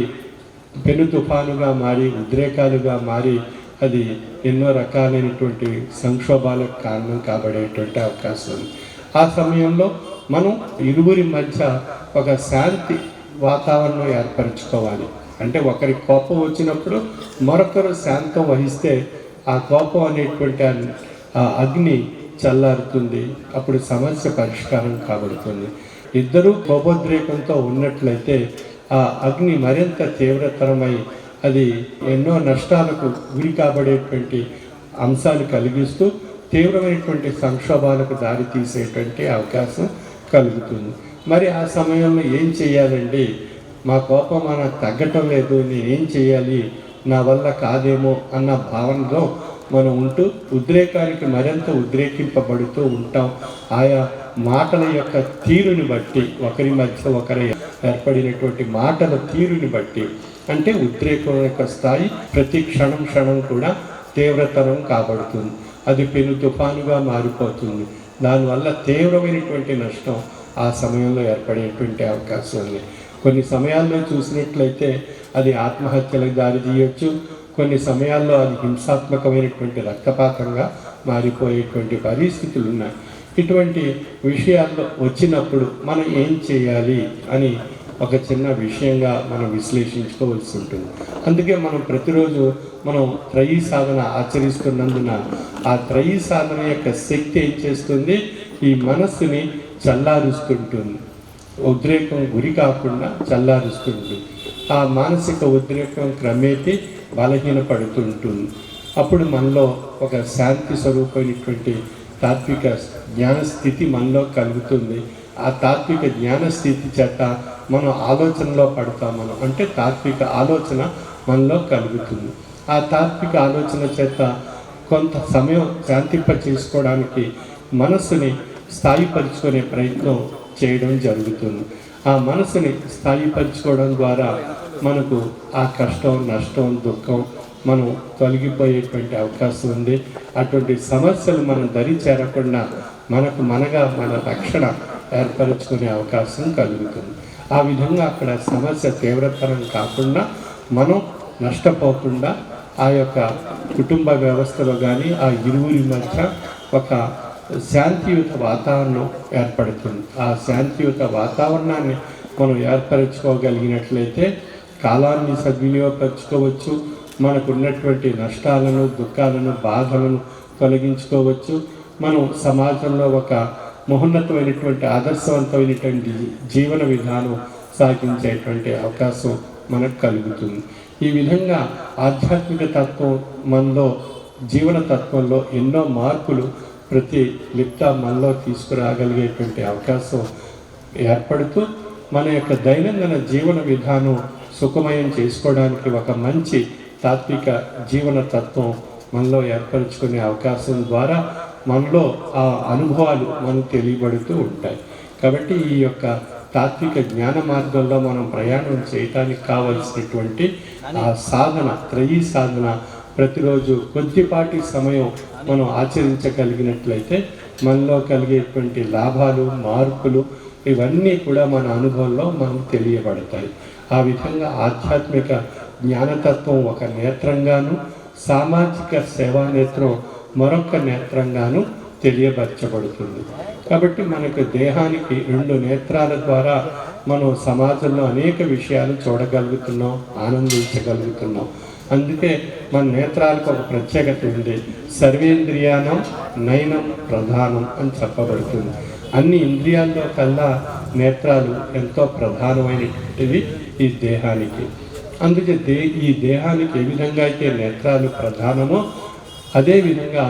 పెను తుఫానుగా మారి ఉద్రేకాలుగా మారి అది ఎన్నో రకాలైనటువంటి సంక్షోభాలకు కారణం కాబడేటువంటి అవకాశం ఉంది. ఆ సమయంలో మనం ఇరువురి మధ్య ఒక శాంతి వాతావరణం ఏర్పరచుకోవాలి. అంటే ఒకరి కోపం వచ్చినప్పుడు మరొకరు శాంతం వహిస్తే ఆ కోపం అనేటువంటి ఆ అగ్ని చల్లారుతుంది. అప్పుడు సమస్య పరిష్కారం కాబడుతుంది. ఇద్దరూ కోపోద్రేకంతో ఉన్నట్లయితే ఆ అగ్ని మరింత తీవ్రతరమై అది ఎన్నో నష్టాలకు గురి కాబడేటువంటి అంశాలు కలిగిస్తూ తీవ్రమైనటువంటి సంక్షోభాలకు దారి తీసేటువంటి అవకాశం కలుగుతుంది. మరి ఆ సమయంలో ఏం చేయాలండి? మా కోపం మనకు తగ్గటం లేదు, నేనేం చేయాలి, నా వల్ల కాదేమో అన్న భావనలో మనం ఉంటూ ఉద్రేకానికి మరింత ఉద్రేకింపబడుతూ ఉంటాం. ఆయా మాటల యొక్క తీరుని బట్టి, ఒకరి మధ్య ఒకరి ఏర్పడినటువంటి మాటల తీరుని బట్టి, అంటే ఉద్రేకం యొక్క స్థాయి ప్రతి క్షణం కూడా తీవ్రతరం కాబడుతుంది. అది పెను తుఫానుగా మారిపోతుంది. దానివల్ల తీవ్రమైనటువంటి నష్టం ఆ సమయంలో ఏర్పడేటువంటి అవకాశం ఉంది. కొన్ని సమయాల్లో చూసినట్లయితే అది ఆత్మహత్యలకు దారి తీయవచ్చు. కొన్ని సమయాల్లో అది హింసాత్మకమైనటువంటి రక్తపాతంగా మారిపోయేటువంటి పరిస్థితులు ఉన్నాయి. ఇటువంటి విషయాల్లో వచ్చినప్పుడు మనం ఏం చేయాలి అని ఒక చిన్న విషయంగా మనం విశ్లేషించుకోవాల్సి ఉంటుంది. అందుకే మనం ప్రతిరోజు మనం త్రయీ సాధన ఆచరిస్తున్నందున ఆ త్రయీ సాధన యొక్క శక్తి ఏం చేస్తుంది? ఈ మనస్సుని చల్లారుస్తుంటుంది. ఉద్రేకం గురి కాకుండా చల్లారుస్తుంటుంది. ఆ మానసిక ఉద్రేకం క్రమేపీ బలహీనపడుతుంటుంది. అప్పుడు మనలో ఒక శాంతి స్వరూపమైనటువంటి తాత్విక జ్ఞాన స్థితి మనలో కలుగుతుంది. ఆ తాత్విక జ్ఞాన స్థితి చేత మనం ఆలోచనలో పడతాం. మనం అంటే తాత్విక ఆలోచన మనలో కలుగుతుంది. ఆ తాత్విక ఆలోచన చేత కొంత సమయం శాంతింప చేసుకోవడానికి మనస్సుని స్థాయిపరుచుకునే ప్రయత్నం చేయడం జరుగుతుంది. ఆ మనసుని స్థాయిపరచుకోవడం ద్వారా మనకు ఆ కష్టం, నష్టం, దుఃఖం మనం తొలగిపోయేటువంటి అవకాశం ఉంది. అటువంటి సమస్యలు మనం దరి చేరకుండా మనగా మన రక్షణ ఏర్పరచుకునే అవకాశం కలుగుతుంది. ఆ విధంగా అక్కడ సమస్య తీవ్రతరం కాకుండా మనం నష్టపోకుండా ఆ యొక్క కుటుంబ వ్యవస్థలో కానీ ఆ ఇరువురి మధ్య ఒక శాంతియుత వాతావరణం ఏర్పడుతుంది. ఆ శాంతియుత వాతావరణాన్ని మనం ఏర్పరచుకోగలిగినట్లయితే కాలాన్ని సద్వినియోగపరచుకోవచ్చు, మనకు ఉన్నటువంటి నష్టాలను, దుఃఖాలను, బాధలను తొలగించుకోవచ్చు. మనం సమాజంలో ఒక మహోన్నతమైనటువంటి ఆదర్శవంతమైనటువంటి జీవన విధానం సాగించేటువంటి అవకాశం మనకు కలుగుతుంది. ఈ విధంగా ఆధ్యాత్మిక తత్వం మనలో, జీవన తత్వంలో ఎన్నో మార్పులు ప్రతి లిప్త మనలో తీసుకురాగలిగేటువంటి అవకాశం ఏర్పడుతూ మన యొక్క దైనందిన జీవన విధానం సుఖమయం చేసుకోవడానికి ఒక మంచి తాత్విక జీవన తత్వం మనలో ఏర్పరచుకునే అవకాశం ద్వారా మనలో ఆ అనుభవాలు మనకు తెలియబడుతూ ఉంటాయి. కాబట్టి ఈ యొక్క తాత్విక జ్ఞాన మార్గంలో మనం ప్రయాణం చేయటానికి కావలసినటువంటి ఆ సాధన, త్రయీ సాధన ప్రతిరోజు కొద్దిపాటి సమయం మనం ఆచరించగలిగినట్లయితే మనలో కలిగేటువంటి లాభాలు, మార్పులు ఇవన్నీ కూడా మన అనుభవంలో మనం తెలియబడతాయి. ఆ విధంగా ఆధ్యాత్మిక జ్ఞానతత్వం ఒక నేత్రంగాను, సామాజిక సేవా నేత్రం మరొక నేత్రంగాను తెలియపరచబడుతుంది. కాబట్టి మనకు దేహానికి 2 నేత్రాల ద్వారా మనం సమాజంలో అనేక విషయాలు చూడగలుగుతున్నాం, ఆనందించగలుగుతున్నాం. అందుకే మన నేత్రాలకు ఒక ప్రత్యేకత ఉంది. సర్వేంద్రియానం నయనం ప్రధానం అని చెప్పబడుతుంది. అన్ని ఇంద్రియాల్లో కల్లా నేత్రాలు ఎంతో ప్రధానమైనటువంటివి ఈ దేహానికి. అందుకే ఈ దేహానికి ఏ విధంగా అయితే నేత్రాలు ప్రధానమో అదేవిధంగా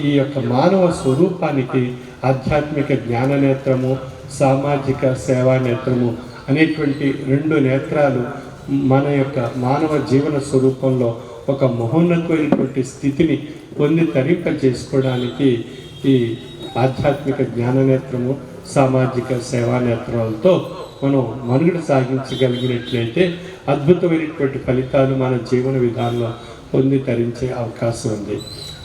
ఈ యొక్క మానవ స్వరూపానికి ఆధ్యాత్మిక జ్ఞాన నేత్రము, సామాజిక సేవా నేత్రము అనేటువంటి 2 నేత్రాలు మన యొక్క మానవ జీవన స్వరూపంలో ఒక మహోన్నతమైనటువంటి స్థితిని పొంది తరింప చేసుకోవడానికి ఈ ఆధ్యాత్మిక జ్ఞాన నేత్రము, సామాజిక సేవా నేత్రాలతో మనం మనుగడ సాగించగలిగినట్లయితే అద్భుతమైనటువంటి ఫలితాలు మన జీవన విధానంలో పొంది తరించే అవకాశం ఉంది.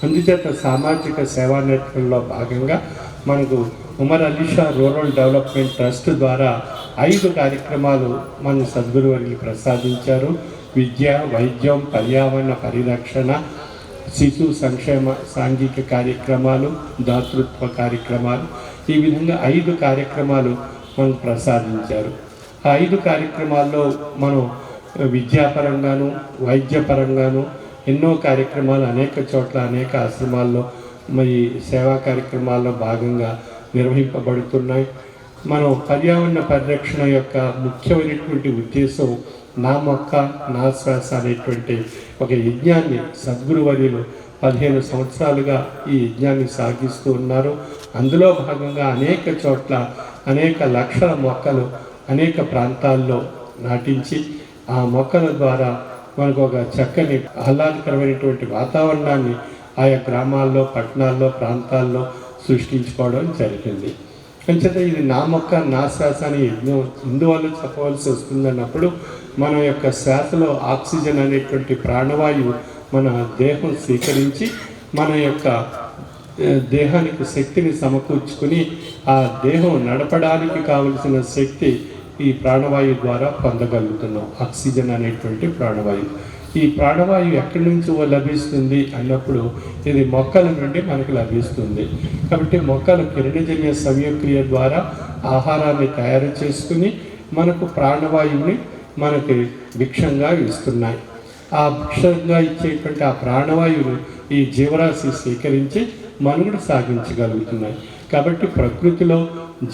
అందుచేత సామాజిక సేవా నేత్రంలో భాగంగా మనకు Umar Ali Shah rural development trust ద్వారా 5 కార్యక్రమాలు మన సద్గురువర్యులు ప్రసాదించారు. విద్య, వైద్యం, పర్యావరణ పరిరక్షణ, శిశు సంక్షేమ సాంఘిక కార్యక్రమాలు, దాతృత్వ కార్యక్రమాలు, ఈ విధంగా 5 కార్యక్రమాలు మనకు ప్రసాదించారు. ఆ 5 కార్యక్రమాల్లో మనం విద్యాపరంగాను, వైద్యపరంగాను ఎన్నో కార్యక్రమాలు అనేక చోట్ల, అనేక ఆశ్రమాల్లో మరి సేవా కార్యక్రమాల్లో భాగంగా నిర్వహింపబడుతున్నాయి. మనం పర్యావరణ పరిరక్షణ యొక్క ముఖ్యమైనటువంటి ఉద్దేశం నా మొక్క నా శ్వాస అనేటువంటి ఒక యజ్ఞాన్ని సద్గురువర్యులు 15 సంవత్సరాలుగా ఈ యజ్ఞాన్ని సాగిస్తూ ఉన్నారు. అందులో భాగంగా అనేక చోట్ల అనేక లక్షల మొక్కలు అనేక ప్రాంతాల్లో నాటించి ఆ మొక్కల ద్వారా మనకు ఒక చక్కని ఆహ్లాదకరమైనటువంటి వాతావరణాన్ని ఆయా గ్రామాల్లో, పట్టణాల్లో, ప్రాంతాల్లో సృష్టించుకోవడం జరిగింది. అంచేత ఇది నా మొక్క నా శ్వాస అని యజ్ఞం ఇందువల్ల చెప్పవలసి వస్తుందన్నప్పుడు మన యొక్క శ్వాసలో ఆక్సిజన్ అనేటువంటి ప్రాణవాయువు మన దేహం స్వీకరించి మన యొక్క దేహానికి శక్తిని సమకూర్చుకుని ఆ దేహం నడపడానికి కావలసిన శక్తి ఈ ప్రాణవాయువు ద్వారా పొందగలుగుతున్నాం. ఆక్సిజన్ అనేటువంటి ప్రాణవాయువు. ఈ ప్రాణవాయువు ఎక్కడి నుంచి లభిస్తుంది అన్నప్పుడు ఇది మొక్కల నుండి మనకు లభిస్తుంది. కాబట్టి మొక్కలు కిరణజన్య సంయోక్రియ ద్వారా ఆహారాన్ని తయారు చేసుకుని మనకు ప్రాణవాయువుని మనకి భిక్షంగా ఇస్తున్నాయి. ఆ భిక్షంగా ఇచ్చేటువంటి ఆ ప్రాణవాయువుని ఈ జీవరాశి స్వీకరించి మనుగడ సాగించగలుగుతున్నాయి. కాబట్టి ప్రకృతిలో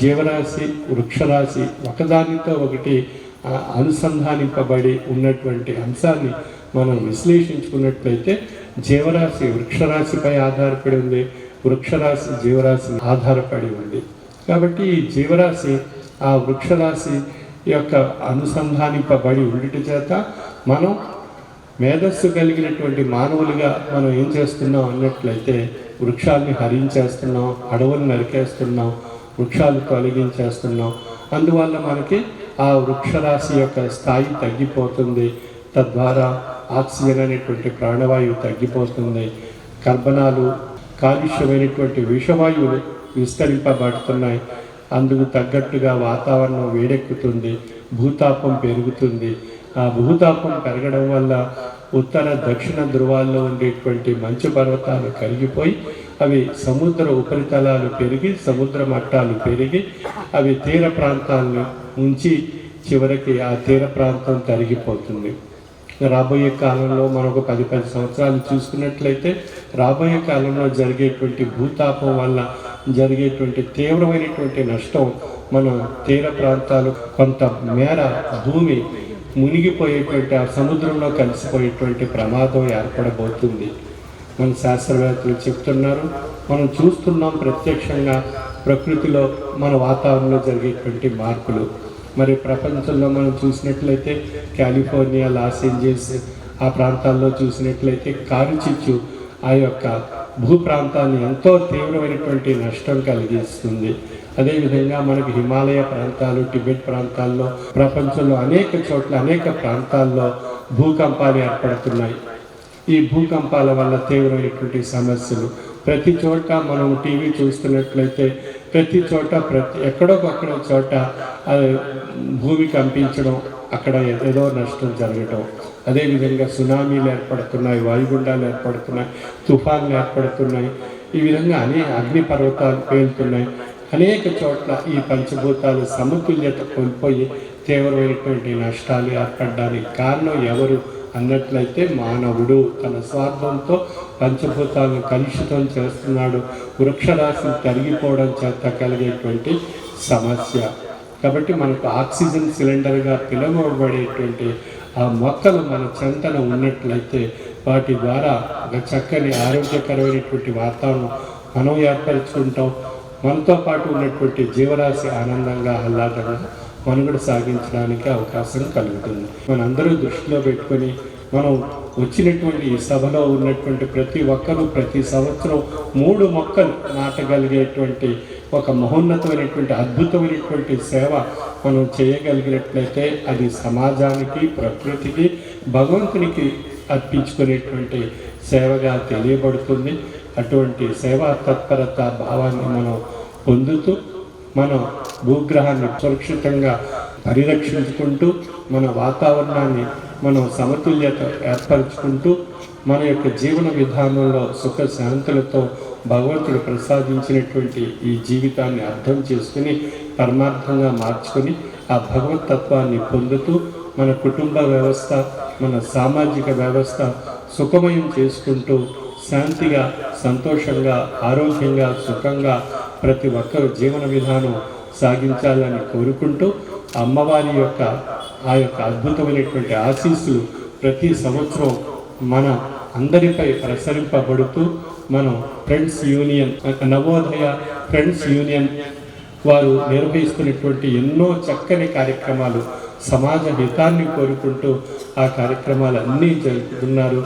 జీవరాశి, వృక్షరాశి ఒకదానితో ఒకటి అనుసంధానింపబడి ఉన్నటువంటి అంశాన్ని మనం విశ్లేషించుకున్నట్లయితే జీవరాశి వృక్షరాశిపై ఆధారపడి ఉంది, వృక్షరాశి జీవరాశి ఆధారపడి ఉంది. కాబట్టి ఈ జీవరాశి ఆ వృక్షరాశి యొక్క అనుసంధానింపబడి ఉండటం చేత మనం మేధస్సు కలిగినటువంటి మానవులుగా మనం ఏం చేస్తున్నాం అన్నట్లయితే వృక్షాల్ని హరించేస్తున్నాం, అడవులు నరికేస్తున్నాం, వృక్షాలు తొలగించేస్తున్నాం. అందువల్ల మనకి ఆ వృక్షరాశి యొక్క స్థాయి తగ్గిపోతుంది. తద్వారా ఆక్సిజన్ అనేటువంటి ప్రాణవాయువు తగ్గిపోతుంది. కర్బనాలు, కాలుష్యమైనటువంటి విషవాయువులు విస్తరింపబడుతున్నాయి. అందుకు తగ్గట్టుగా వాతావరణం వేడెక్కుతుంది, భూతాపం పెరుగుతుంది. ఆ భూతాపం పెరగడం వల్ల ఉత్తర దక్షిణ ధ్రువాల్లో ఉండేటువంటి మంచు పర్వతాలు కరిగిపోయి అవి సముద్ర ఉపరితలాలు పెరిగి, సముద్ర మట్టాలు పెరిగి అవి తీర ప్రాంతాలను ఉంచి చివరికి ఆ తీర ప్రాంతం తరిగిపోతుంది. రాబోయే కాలంలో మనకు 10 సంవత్సరాలు చూసుకున్నట్లయితే రాబోయే కాలంలో జరిగేటువంటి భూతాపం వల్ల జరిగేటువంటి తీవ్రమైనటువంటి నష్టం మన తీర ప్రాంతాలు కొంత మేర భూమి మునిగిపోయేటువంటి ఆ సముద్రంలో కలిసిపోయేటువంటి ప్రమాదం ఏర్పడబోతుంది. మన శాస్త్రవేత్తలు చెప్తున్నారు, మనం చూస్తున్నాం ప్రత్యక్షంగా ప్రకృతిలో మన వాతావరణంలో జరిగేటువంటి మార్పులు. మరి ప్రపంచంలో మనం చూసినట్లయితే కాలిఫోర్నియా, లాస్ ఏంజల్స్ ఆ ప్రాంతాల్లో చూసినట్లయితే కారుచిచ్చు ఆ యొక్క భూ ప్రాంతాన్ని ఎంతో తీవ్రమైనటువంటి నష్టం కలిగిస్తుంది. అదేవిధంగా మనకి హిమాలయ ప్రాంతాలు, టిబెట్ ప్రాంతాల్లో, ప్రపంచంలో అనేక చోట్ల అనేక ప్రాంతాల్లో భూకంపాలు ఏర్పడుతున్నాయి. ఈ భూకంపాల వల్ల తీవ్రమైనటువంటి సమస్యలు ప్రతి చోట మనం టీవీ చూస్తున్నట్లయితే ప్రతి చోట ఎక్కడొకక్కడ చోట భూమి కంపించడం, అక్కడ ఏదో నష్టం జరగడం. అదేవిధంగా సునామీలు ఏర్పడుతున్నాయి, వాయుగుండాలు ఏర్పడుతున్నాయి, తుఫాన్లు ఏర్పడుతున్నాయి. ఈ విధంగా అగ్ని పర్వతాలు పేలుతున్నాయి. అనేక చోట్ల ఈ పంచభూతాలు సమతుల్యత కోల్పోయి తీవ్రమైనటువంటి నష్టాలు ఏర్పడడానికి కారణం ఎవరు అన్నట్లయితే మానవుడు తన స్వార్థంతో పంచభూతాలను కలుషితం చేస్తున్నాడు. వృక్షరాశి తరిగిపోవడం చేత కలిగేటువంటి సమస్య. కాబట్టి మనకు ఆక్సిజన్ సిలిండర్గా పిలువబడేటువంటి ఆ మొక్కలు మన చెంతన ఉన్నట్లయితే వాటి ద్వారా ఒక చక్కని ఆరోగ్యకరమైనటువంటి వాతావరణం మనం ఏర్పరచుకుంటాం. మనతో పాటు ఉన్నటువంటి జీవరాశి ఆనందంగా, ఆహ్లాదంగా మనుగడ సాగించడానికి అవకాశం కలుగుతుంది. మనందరూ దృష్టిలో పెట్టుకొని మనం వచ్చినటువంటి ఈ సభలో ఉన్నటువంటి ప్రతి ఒక్కరూ ప్రతి సంవత్సరం 3 మొక్కలు నాటగలిగేటువంటి ఒక మహోన్నతమైనటువంటి అద్భుతమైనటువంటి సేవ మనం చేయగలిగినట్లయితే అది సమాజానికి, ప్రకృతికి, భగవంతునికి అర్పించుకునేటువంటి సేవగా తెలియబడుతుంది. అటువంటి సేవా తత్పరత భావాన్ని మనం పొందుతూ మనం భూగ్రహాన్ని సురక్షితంగా పరిరక్షించుకుంటూ మన వాతావరణాన్ని మనం సమతుల్యత ఏర్పరచుకుంటూ మన యొక్క జీవన విధానంలో సుఖ శాంతులతో భగవంతుడు ప్రసాదించినటువంటి ఈ జీవితాన్ని అర్థం చేసుకుని పరమార్థంగా మార్చుకొని ఆ భగవతత్వాన్ని పొందుతూ మన కుటుంబ వ్యవస్థ, మన సామాజిక వ్యవస్థ సుఖమయం చేసుకుంటూ శాంతిగా, సంతోషంగా, ఆరోగ్యంగా, సుఖంగా ప్రతి ఒక్కరు జీవన విధానం సాగించాలని కోరుకుంటూ అమ్మవారి యొక్క ఆ యొక్క అద్భుతమైనటువంటి ఆశీస్సులు ప్రతి సంవత్సరం మన అందరిపై ప్రసరింపబడుతూ మనం friends union, Navodaya friends union వారు నిర్వహిస్తున్నటువంటి ఎన్నో చక్కని కార్యక్రమాలు సమాజ హితాన్ని కోరుకుంటూ ఆ కార్యక్రమాలన్నీ జరుపుతున్నారు.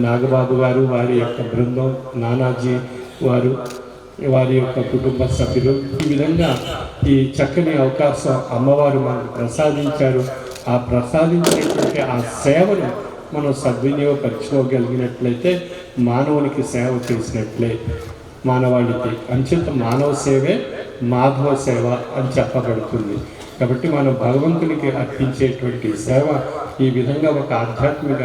నాగబాబు గారు, వారి యొక్క బృందం, నానాజీ వారు, వారి యొక్క కుటుంబ సభ్యులు, ఈ విధంగా ఈ చక్కని అవకాశం అమ్మవారు మనకు ప్రసాదించారు. ఆ ప్రసాదించినటువంటి ఆ సేవను మనం సద్వినియోగపరచుకోగలిగినట్లయితే మానవునికి సేవ చేసినట్లే, మానవాళికి. అంచేత మానవ సేవే మాధవ సేవ అని చెప్పబడుతుంది. కాబట్టి మనం భగవంతునికి అర్పించేటువంటి సేవ ఈ విధంగా ఒక ఆధ్యాత్మిక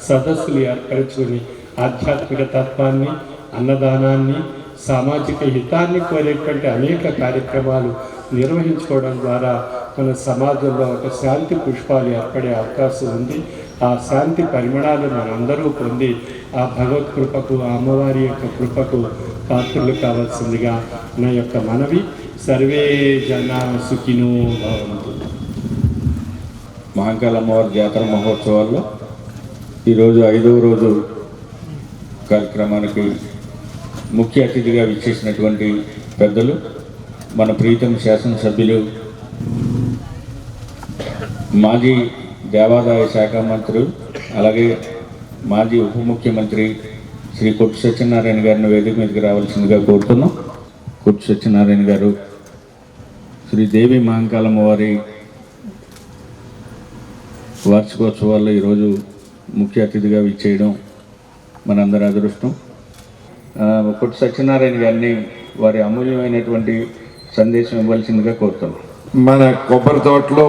సదస్సులు ఏర్పరచుకొని ఆధ్యాత్మిక తత్వాన్ని, అన్నదానాన్ని, సామాజిక హితాన్ని కోరేటువంటి అనేక కార్యక్రమాలు నిర్వహించుకోవడం ద్వారా మన సమాజంలో ఒక శాంతి పుష్పాలు ఏర్పడే అవకాశం ఉంది. ఆ శాంతి పరిమాణాలు మనందరూ పొంది ఆ భగవత్ కృపకు, ఆ అమ్మవారి యొక్క కృపకు పాత్రలు కావాల్సిందిగా నా యొక్క మనవి. సర్వే జనా సుఖినో భవంతు. మహంకాళ అమ్మవారి జాతర మహోత్సవాల్లో ఈరోజు 5వ రోజు కార్యక్రమానికి ముఖ్య అతిథిగా విచ్చేసినటువంటి పెద్దలు, మన ప్రీతం శాసనసభ్యులు, మాజీ దేవాదాయ శాఖ మంత్రులు, అలాగే మాజీ ఉప ముఖ్యమంత్రి శ్రీ కొట్టు సత్యనారాయణ గారిని వేదిక మీదకి రావాల్సిందిగా కోరుతున్నాం. కొట్టు సత్యనారాయణ గారు శ్రీ దేవి మహంకాళమ్మ వారి వార్షికోత్సవాల్లో ఈరోజు ముఖ్య అతిథిగా విచ్చేయడం మనందరి అదృష్టం. కొట్టు సత్యనారాయణ గారిని వారి అమూల్యమైనటువంటి సందేశం ఇవ్వాల్సిందిగా కోరుతున్నాం. మన కొబ్బరి తోటలో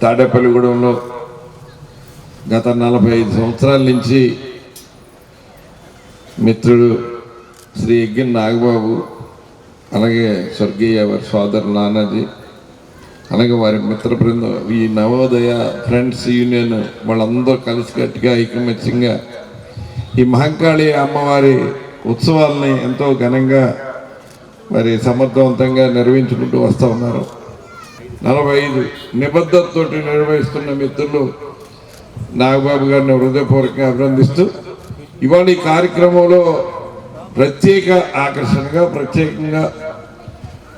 తాడేపల్లిగూడెంలో గత 45 సంవత్సరాల నుంచి మిత్రుడు శ్రీ ఎగ్గిన నాగబాబు, అలాగే స్వర్గీయ వారి సోదరు నానాజీ, అలాగే వారి మిత్ర బృందం, ఈ నవోదయ ఫ్రెండ్స్ యూనియన్ వాళ్ళందరూ కలిసికట్టుగా ఐకమత్యంగా ఈ మహంకాళి అమ్మవారి ఉత్సవాలని ఎంతో ఘనంగా మరి సమర్థవంతంగా నిర్వహించుకుంటూ వస్తూ ఉన్నారు. 45 నిబద్ధతతో నిర్వహిస్తున్న మిత్రులు నాగబాబు గారిని హృదయపూర్వకంగా అభినందిస్తూ, ఇవాళ ఈ కార్యక్రమంలో ప్రత్యేక ఆకర్షణగా ప్రత్యేకంగా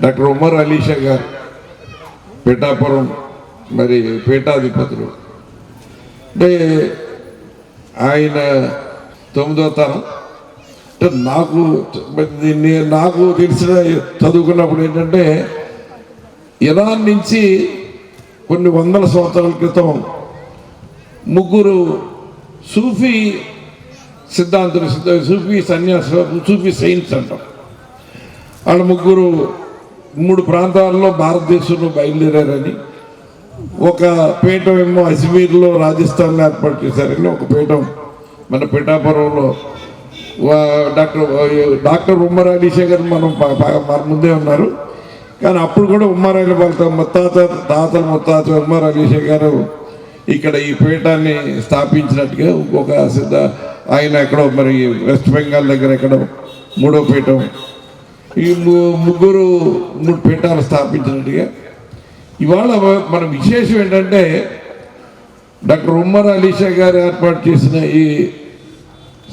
డాక్టర్ ఉమర్ అలీషా గారు, పిఠాపురం మరి పీఠాధిపతులు, అంటే ఆయన 9వ తరం. అంటే నాకు తెలిసిన చదువుకున్నప్పుడు ఏంటంటే ఇరాన్ నుంచి కొన్ని వందల సంవత్సరాల క్రితం ముగ్గురు సూఫీ సిద్ధాంతులు, సూఫీ సన్యాసులు, సూఫీ సెయింట్స్ అంటాం, వాళ్ళ ముగ్గురు 3 ప్రాంతాల్లో భారతదేశంలో బయలుదేరారని, ఒక పీఠం ఏమో అజ్మీర్లో రాజస్థాన్లో ఏర్పాటు చేశారని, ఒక పీఠం మన పిఠాపురంలో డాక్టర్ ఉమర్ అలీషా గారు మన ముందే ఉన్నారు. కానీ అప్పుడు కూడా ఉమర్ అలీ వాళ్ళ ముత్తాత ఉమర్ అలీషా గారు ఇక్కడ ఈ పీఠాన్ని స్థాపించినట్టుగా ఇంకొక ఆయన ఎక్కడో మరి వెస్ట్ బెంగాల్ దగ్గర ఎక్కడో 3వ పీఠం, ఈ ముగ్గురు 3 పీఠాలు స్థాపించినట్టుగా. ఇవాళ మన విశేషం ఏంటంటే డాక్టర్ ఉమర్ అలీషా గారు ఏర్పాటు చేసిన ఈ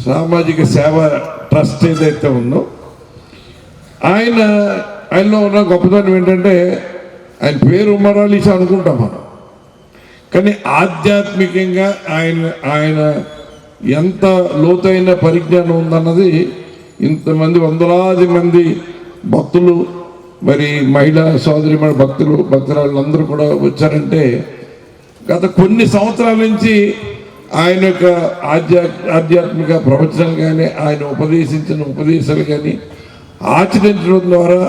సామాజిక సేవ ట్రస్ట్ ఏదైతే ఉందో, ఆయనలో ఉన్న గొప్పతనం ఏంటంటే ఆయన పేరు ఉమర్ అలీషా అనుకుంటాం మనం, కానీ ఆధ్యాత్మికంగా ఆయన ఎంత లోతైన పరిజ్ఞానం ఉందన్నది ఇంతమంది వందలాది మంది భక్తులు, మరి మహిళా సోదరి భక్తురాళ్ళందరూ కూడా వచ్చారంటే గత కొన్ని సంవత్సరాల నుంచి ఆయన యొక్క ఆధ్యాత్మిక ప్రవచనాలు కానీ, ఆయన ఉపదేశించిన ఉపదేశాలు కానీ ఆచరించడం ద్వారా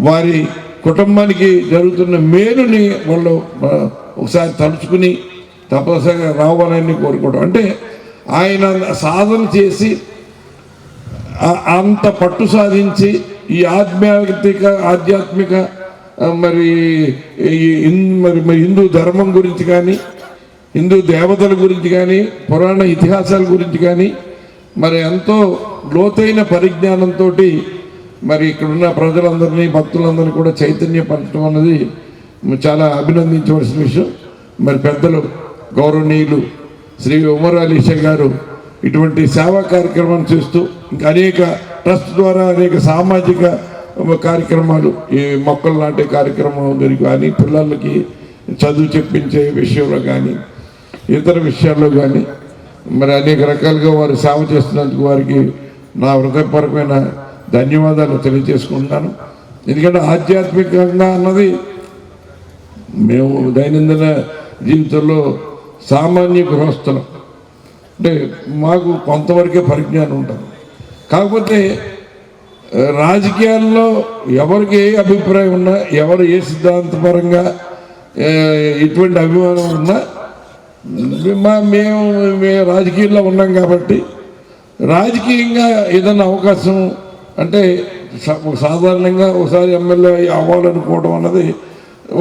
వారి కుటుంబానికి జరుగుతున్న మేలుని వాళ్ళు ఒకసారి తలుచుకుని తప్పనిసరిగా రావాలని కోరుకోవడం. అంటే ఆయన సాధన చేసి అంత పట్టు సాధించి ఈ ఆధ్యాత్మిక మరి హిందూ ధర్మం గురించి కానీ, హిందూ దేవతల గురించి కానీ, పురాణ ఇతిహాసాల గురించి కానీ మరి ఎంతో లోతైన పరిజ్ఞానంతో మరి ఇక్కడున్న ప్రజలందరినీ భక్తులందరినీ కూడా చైతన్యపరచడం అన్నది చాలా అభినందించవలసిన విషయం. మరి పెద్దలు గౌరవనీయులు శ్రీ ఉమర్ అలీషా గారు ఇటువంటి సేవా కార్యక్రమం చేస్తూ ఇంకా అనేక ట్రస్ట్ ద్వారా అనేక సామాజిక కార్యక్రమాలు, ఈ మొక్కలు నాటే కార్యక్రమం కానీ, పిల్లలకి చదువు చెప్పించే విషయంలో కానీ, ఇతర విషయాల్లో కానీ మరి అనేక రకాలుగా వారు సేవ చేస్తున్నందుకు వారికి నా హృదయపూర్వకమైన ధన్యవాదాలు తెలియజేసుకుంటున్నాను. ఎందుకంటే ఆధ్యాత్మికంగా అన్నది మేము దైనందిన జీవితంలో సామాన్య గృహస్థులం, అంటే మాకు కొంతవరకే పరిజ్ఞానం ఉంటుంది. కాకపోతే రాజకీయాల్లో ఎవరికి ఏ అభిప్రాయం ఉన్నా, ఎవరు ఏ సిద్ధాంతపరంగా ఎటువంటి అభిమానం ఉన్నా మేము రాజకీయాల్లో ఉన్నాం కాబట్టి రాజకీయంగా ఏదైనా అవకాశం అంటే సాధారణంగా ఒకసారి ఎమ్మెల్యే అవ్వాలనుకోవడం అన్నది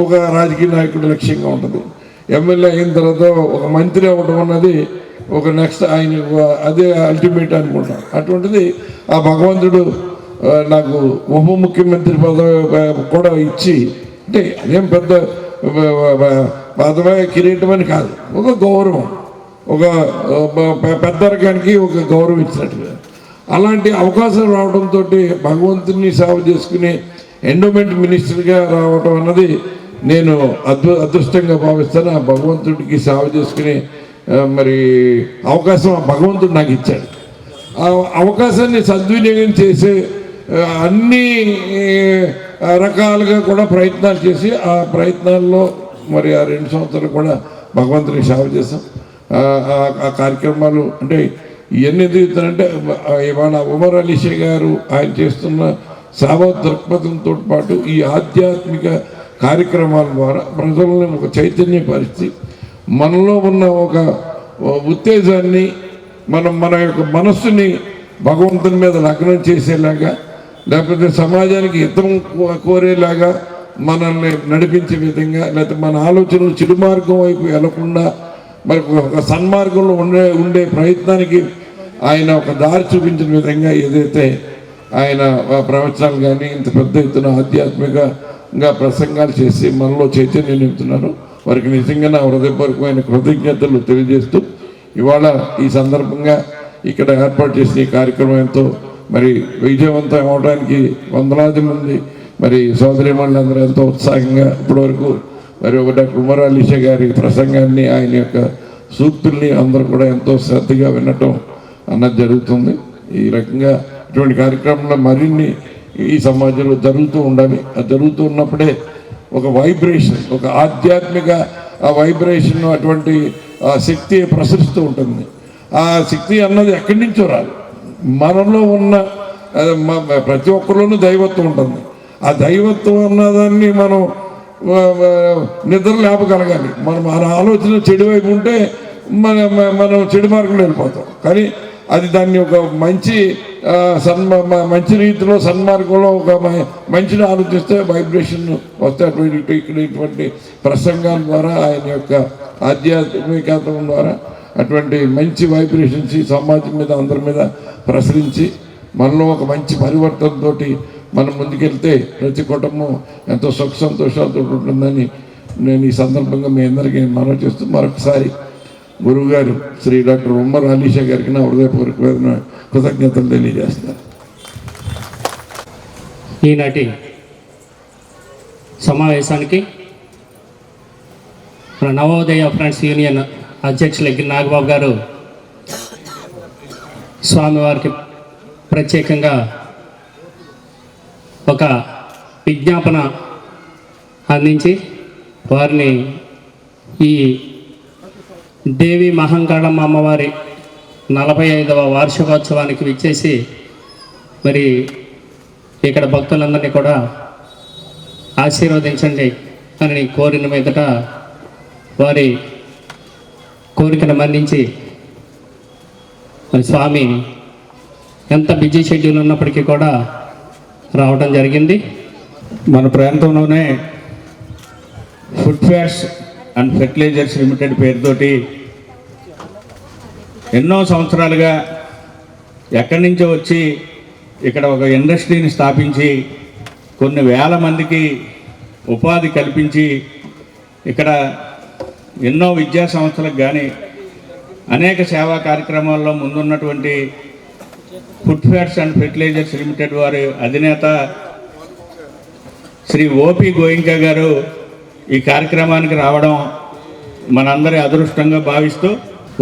ఒక రాజకీయ నాయకుడి లక్ష్యంగా ఉంటుంది. ఎమ్మెల్యే అయిన తర్వాత ఒక మంత్రి అవ్వడం అన్నది ఒక నెక్స్ట్ ఆయన అదే అల్టిమేట్ అనుకుంటాం. అటువంటిది ఆ భగవంతుడు నాకు ఉప ముఖ్యమంత్రి పదవి కూడా ఇచ్చి, అంటే అదేం పెద్ద పదవి కిరీటం అని కాదు, ఒక గౌరవం, ఒక పెద్దరికానికి ఒక గౌరవం ఇచ్చినట్టుగా అలాంటి అవకాశం రావడంతో భగవంతుని సేవ చేసుకుని ఎండోమెంట్ మినిస్టర్గా రావడం అన్నది నేను అదృష్టంగా భావిస్తాను. ఆ భగవంతుడికి సేవ చేసుకునే మరి అవకాశం ఆ భగవంతుడు నాకు ఇచ్చాడు. ఆ అవకాశాన్ని సద్వినియోగం చేసే అన్ని రకాలుగా కూడా ప్రయత్నాలు చేసి ఆ ప్రయత్నాల్లో మరి ఆ 2 సంవత్సరాలు కూడా భగవంతునికి సేవ చేశాం. ఆ కార్యక్రమాలు అంటే ఇవన్నీ ఎందుకు చెప్తానంటే ఇవాళ ఉమర్ అలీ షా గారు ఆయన చేస్తున్న సేవా దృక్పథంతో పాటు ఈ ఆధ్యాత్మిక కార్యక్రమాల ద్వారా ప్రజలను ఒక చైతన్యపరిచి మనలో ఉన్న ఒక ఉత్తేజాన్ని మన యొక్క మనస్సుని భగవంతుని మీద లగ్నం చేసేలాగా, లేకపోతే సమాజానికి హితం కోరేలాగా మనల్ని నడిపించే విధంగా, లేకపోతే మన ఆలోచనలు చెడు మార్గం వైపు వెళ్లకుండా మరి ఒక సన్మార్గంలో ఉండే ప్రయత్నానికి ఆయన ఒక దారి చూపించిన విధంగా ఏదైతే ఆయన ప్రవచనాలు కానీ ఇంత పెద్ద ఎత్తున ఆధ్యాత్మికంగా ప్రసంగాలు చేసి మనలో చైతన్యం నింపుతున్నారు, వారికి నిజంగా నా హృదయపూర్వకమైన కృతజ్ఞతలు తెలియజేస్తూ ఇవాళ ఈ సందర్భంగా ఇక్కడ ఏర్పాటు చేసిన ఈ కార్యక్రమం ఎంతో మరి విజయవంతం అవడానికి వందలాది మంది మరి సోదరిమణులందరూ ఎంతో ఉత్సాహంగా ఇప్పటివరకు మరి డాక్టర్ ఉమర్ అలీ షా గారి ప్రసంగాన్ని, ఆయన యొక్క సూక్తుల్ని అందరూ కూడా ఎంతో శ్రద్ధగా వినటం అన్నది జరుగుతుంది. ఈ రకంగా ఇటువంటి కార్యక్రమంలో మరిన్ని ఈ సమాజంలో జరుగుతూ ఉండాలి. అది జరుగుతూ ఉన్నప్పుడే ఒక వైబ్రేషన్, ఒక ఆధ్యాత్మిక వైబ్రేషన్, అటువంటి శక్తి ప్రసరిస్తూ ఉంటుంది. ఆ శక్తి అన్నది ఎక్కడి నుంచో రాదు, మనలో ఉన్న ప్రతి ఒక్కరిలోనూ దైవత్వం ఉంటుంది. ఆ దైవత్వం అన్నదాన్ని మనం నిద్ర లేపగలగాలి. మన ఆలోచన చెడు వైపు ఉంటే మనం చెడు మార్గంలో వెళ్ళిపోతాం. కానీ అది దాన్ని ఒక మంచి రీతిలో సన్మార్గంలో ఒక మంచిని ఆలోచిస్తే వైబ్రేషన్ వస్తే ఇటువంటి ప్రసంగాల ద్వారా ఆయన యొక్క ఆధ్యాత్మికత ద్వారా అటువంటి మంచి వైబ్రేషన్స్ ఈ సమాజం మీద అందరి మీద ప్రసరించి మనలో ఒక మంచి పరివర్తనతో మనం ముందుకెళ్తే ప్రతి కుటుంబం ఎంతో సుఖ సంతోషాలతో ఉంటుందని నేను ఈ సందర్భంగా మీ అందరికీ మనవి చేస్తూ మరొకసారి గురువు గారు శ్రీ డాక్టర్ ఉమర్ అలీ షా గారికి నా హృదయపూర్వకమైన కృతజ్ఞతలు తెలియజేస్తారు. ఈనాటి సమావేశానికి మన నవోదయ ఫ్రెండ్స్ యూనియన్ అధ్యక్షులు ఎగ్గి నాగబాబు గారు స్వామివారికి ప్రత్యేకంగా ఒక విజ్ఞాపన అందించి వారిని ఈ దేవి మహంకాళమ్మ అమ్మవారి 45వ వార్షికోత్సవానికి విచ్చేసి మరి ఇక్కడ భక్తులందరినీ కూడా ఆశీర్వదించండి అని కోరిన మీదట వారి కోరికను మన్నించి మరి స్వామి ఎంత బిజీ షెడ్యూల్ ఉన్నప్పటికీ కూడా రావడం జరిగింది. మన ప్రాంతంలోనే ఫుడ్వేర్స్ అండ్ ఫెర్టిలైజర్స్ లిమిటెడ్ పేరుతోటి ఎన్నో సంవత్సరాలుగా ఎక్కడి నుంచో వచ్చి ఇక్కడ ఒక ఇండస్ట్రీని స్థాపించి కొన్ని వేల మందికి ఉపాధి కల్పించి ఇక్కడ ఎన్నో విద్యా సంస్థలకు కానీ అనేక సేవా కార్యక్రమాల్లో ముందున్నటువంటి ఫుడ్వేర్స్ అండ్ ఫెర్టిలైజర్స్ లిమిటెడ్ వారి అధినేత శ్రీ ఓపి గోయింకా గారు ఈ కార్యక్రమానికి రావడం మనందరి అదృష్టంగా భావిస్తూ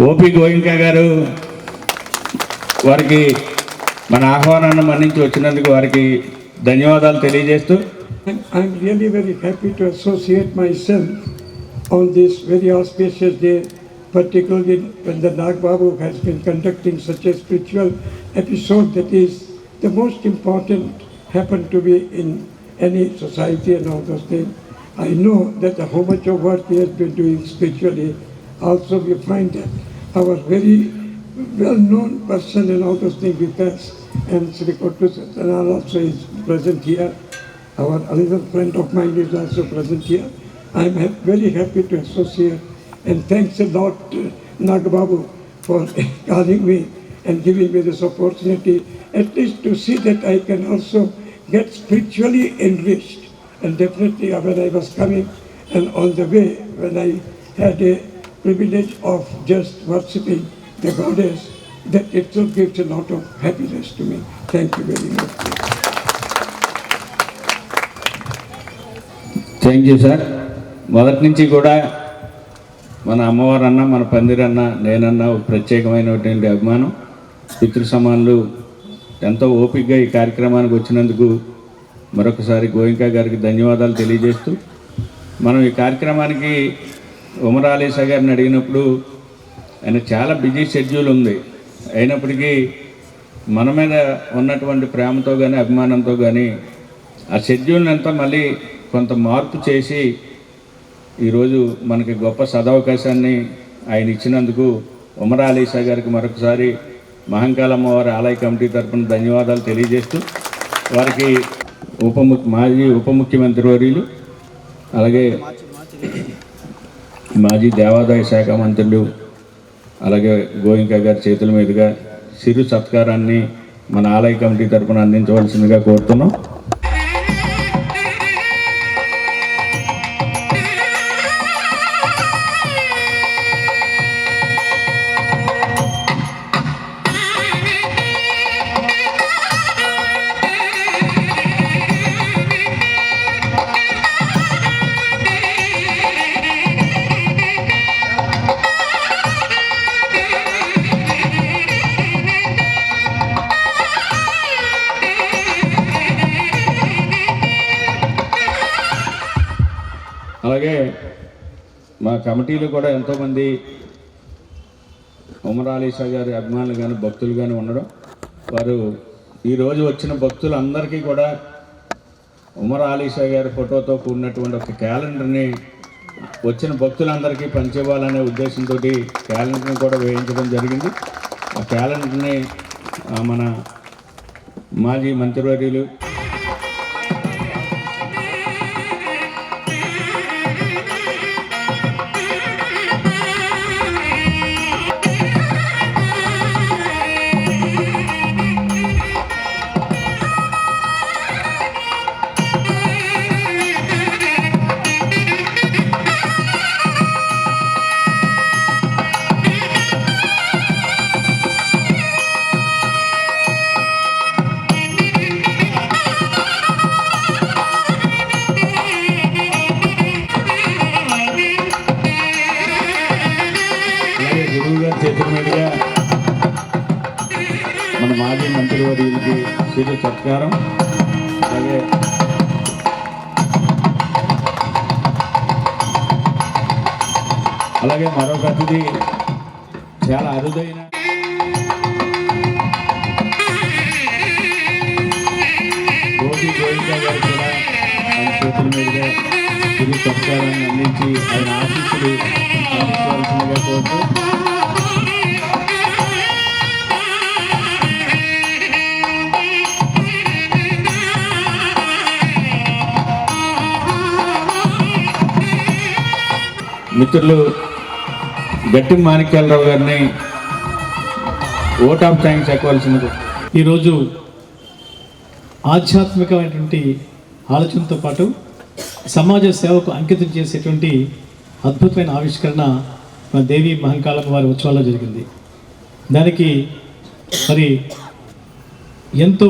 ఓపి గోయింకా గారు వారికి మన ఆహ్వానాన్ని మన్నించి వచ్చినందుకు వారికి ధన్యవాదాలు తెలియజేస్తూ I'm really very happy to associate myself on this very auspicious day, particularly when the Nag Babu has been conducting such a spiritual episode that is the most important happen to be in any society and all those things. I know that how much of work he has been doing spiritually. Also we find that our very well-known person and all those things with us, and Sri Kottu Satyanal also is present here. Our another friend of mine is also present here. I am very happy to associate, and thanks a lot to Nag Babu for calling me and giving me this opportunity, at least to see that I can also get spiritually enriched. And definitely when I was coming and on the way, when I had a privilege of just worshipping the goddess, that itself gives a lot of happiness to me. Thank you very much. Thank you sir. మొదటి నుంచి కూడా మన అమ్మవారన్నా మన పందిరన్నా నేనన్నా ఒక ప్రత్యేకమైనటువంటి అభిమానం. పితృ సమానులు ఎంతో ఓపికగా ఈ కార్యక్రమానికి వచ్చినందుకు మరొకసారి గోయింకా గారికి ధన్యవాదాలు తెలియజేస్తూ, మనం ఈ కార్యక్రమానికి ఉమర్ అలీ షా గారిని అడిగినప్పుడు ఆయన చాలా బిజీ షెడ్యూల్ ఉంది, అయినప్పటికీ మన మీద ఉన్నటువంటి ప్రేమతో కానీ అభిమానంతో కానీ ఆ షెడ్యూల్ని అంతా మళ్ళీ కొంత మార్పు చేసి ఈరోజు మనకి గొప్ప సదవకాశాన్ని ఆయన ఇచ్చినందుకు ఉమర్ అలీ షా గారికి మరొకసారి మహంకాళమ్మవారి ఆలయ కమిటీ తరఫున ధన్యవాదాలు తెలియజేస్తూ, వారికి మాజీ ఉప ముఖ్యమంత్రి వర్యులు అలాగే మాజీ దేవాదాయ శాఖ మంత్రులు అలాగే గోయింకా గారి చేతుల మీదుగా చిరు సత్కారాన్ని మన ఆలయ కమిటీ తరఫున అందించవలసిందిగా కోరుతున్నాం. అలాగే మా కమిటీలు కూడా ఎంతోమంది ఉమర్ అలీ షా గారి అభిమానులు కానీ భక్తులు కానీ ఉండడం, వారు ఈరోజు వచ్చిన భక్తులందరికీ కూడా ఉమర్ అలీ షా గారి ఫోటోతో కూడినటువంటి ఒక క్యాలెండర్ని వచ్చిన భక్తులందరికీ పంచివ్వాలనే ఉద్దేశంతో క్యాలెండర్ని కూడా వేయించడం జరిగింది. ఆ క్యాలెండర్ని మన మాజీ మంత్రివర్యులు చేతుల మీదుగా మన మాజీ మంత్రివర్యులకి చిరు సత్కారం. అలాగే మరొక అతిథి చాలా అరుదైన గోయింకా గారు కూడా ఆయన చేతుల మీదుగా చిరు సత్కారాన్ని అందించి ఆయన ఆశీస్సులు అందించవలసిందిగా కోరుతూ, మిత్రులు గట్టి మాణిక్యాలరావు గారిని ఓట్ ఆఫ్ థ్యాంక్స్ చెప్పవలసింది. ఈరోజు ఆధ్యాత్మికమైనటువంటి ఆలోచనతో పాటు సమాజ సేవకు అంకితం చేసేటువంటి అద్భుతమైన ఆవిష్కరణ మన దేవి మహంకాళమ్మ వారి ఉత్సవాల్లో జరిగింది. దానికి మరి ఎంతో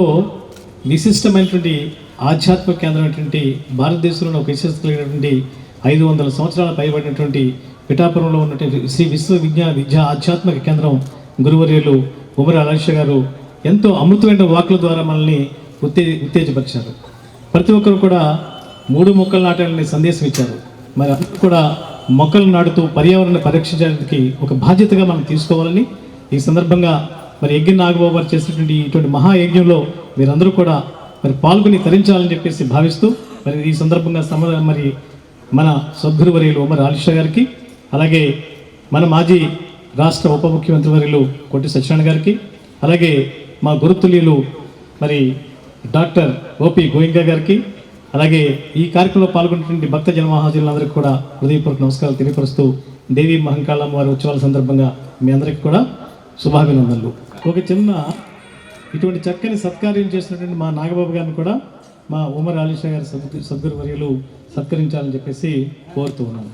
విశిష్టమైనటువంటి ఆధ్యాత్మిక కేంద్రమైనటువంటి భారతదేశంలో ఒక విశిష్టత కలిగినటువంటి 500 సంవత్సరాల పైబడినటువంటి పిఠాపురంలో ఉన్నటువంటి శ్రీ విద్యా ఆధ్యాత్మిక కేంద్రం గురువర్యులు ఉమర్ అలీ షా గారు ఎంతో అమృతమైన వాక్కుల ద్వారా మనల్ని ఉత్తేజపరిచారు. ప్రతి ఒక్కరు కూడా 3 మొక్కలు నాటాలని సందేశం ఇచ్చారు. మరి అందరూ కూడా మొక్కలు నాటుతూ పర్యావరణాన్ని పరిరక్షించడానికి ఒక బాధ్యతగా మనం తీసుకోవాలని ఈ సందర్భంగా మరి యజ్ఞ నాగబాబు గారు చేసినటువంటి ఇటువంటి మహాయజ్ఞంలో మీరందరూ కూడా మరి పాల్గొని తరించాలని చెప్పేసి భావిస్తూ మరి ఈ సందర్భంగా మరి మన సద్గురువర్యులు ఉమర్ అలీ షా గారికి, అలాగే మన మాజీ రాష్ట్ర ఉప ముఖ్యమంత్రి వర్యులు కొట్టి సత్యనారాయణ గారికి, అలాగే మా గురుతుల్యులు మరి డాక్టర్ ఓపి గోయింకా గారికి, అలాగే ఈ కార్యక్రమంలో పాల్గొన్నటువంటి భక్త జనమహాజనులందరికీ కూడా హృదయపూర్వక నమస్కారాలు తెలియపరుస్తూ దేవి మహంకాళమ్మ వారి ఉత్సవాల సందర్భంగా మీ అందరికీ కూడా శుభాభినందనలు. ఒక చిన్న ఇటువంటి చక్కని సత్కార్యం చేసినటువంటి మా నాగబాబు గారిని కూడా మా ఉమర్ అలీ షా గారి సద్గురు వర్యులు సత్కరించాలని చెప్పేసి కోరుతూ ఉన్నాను.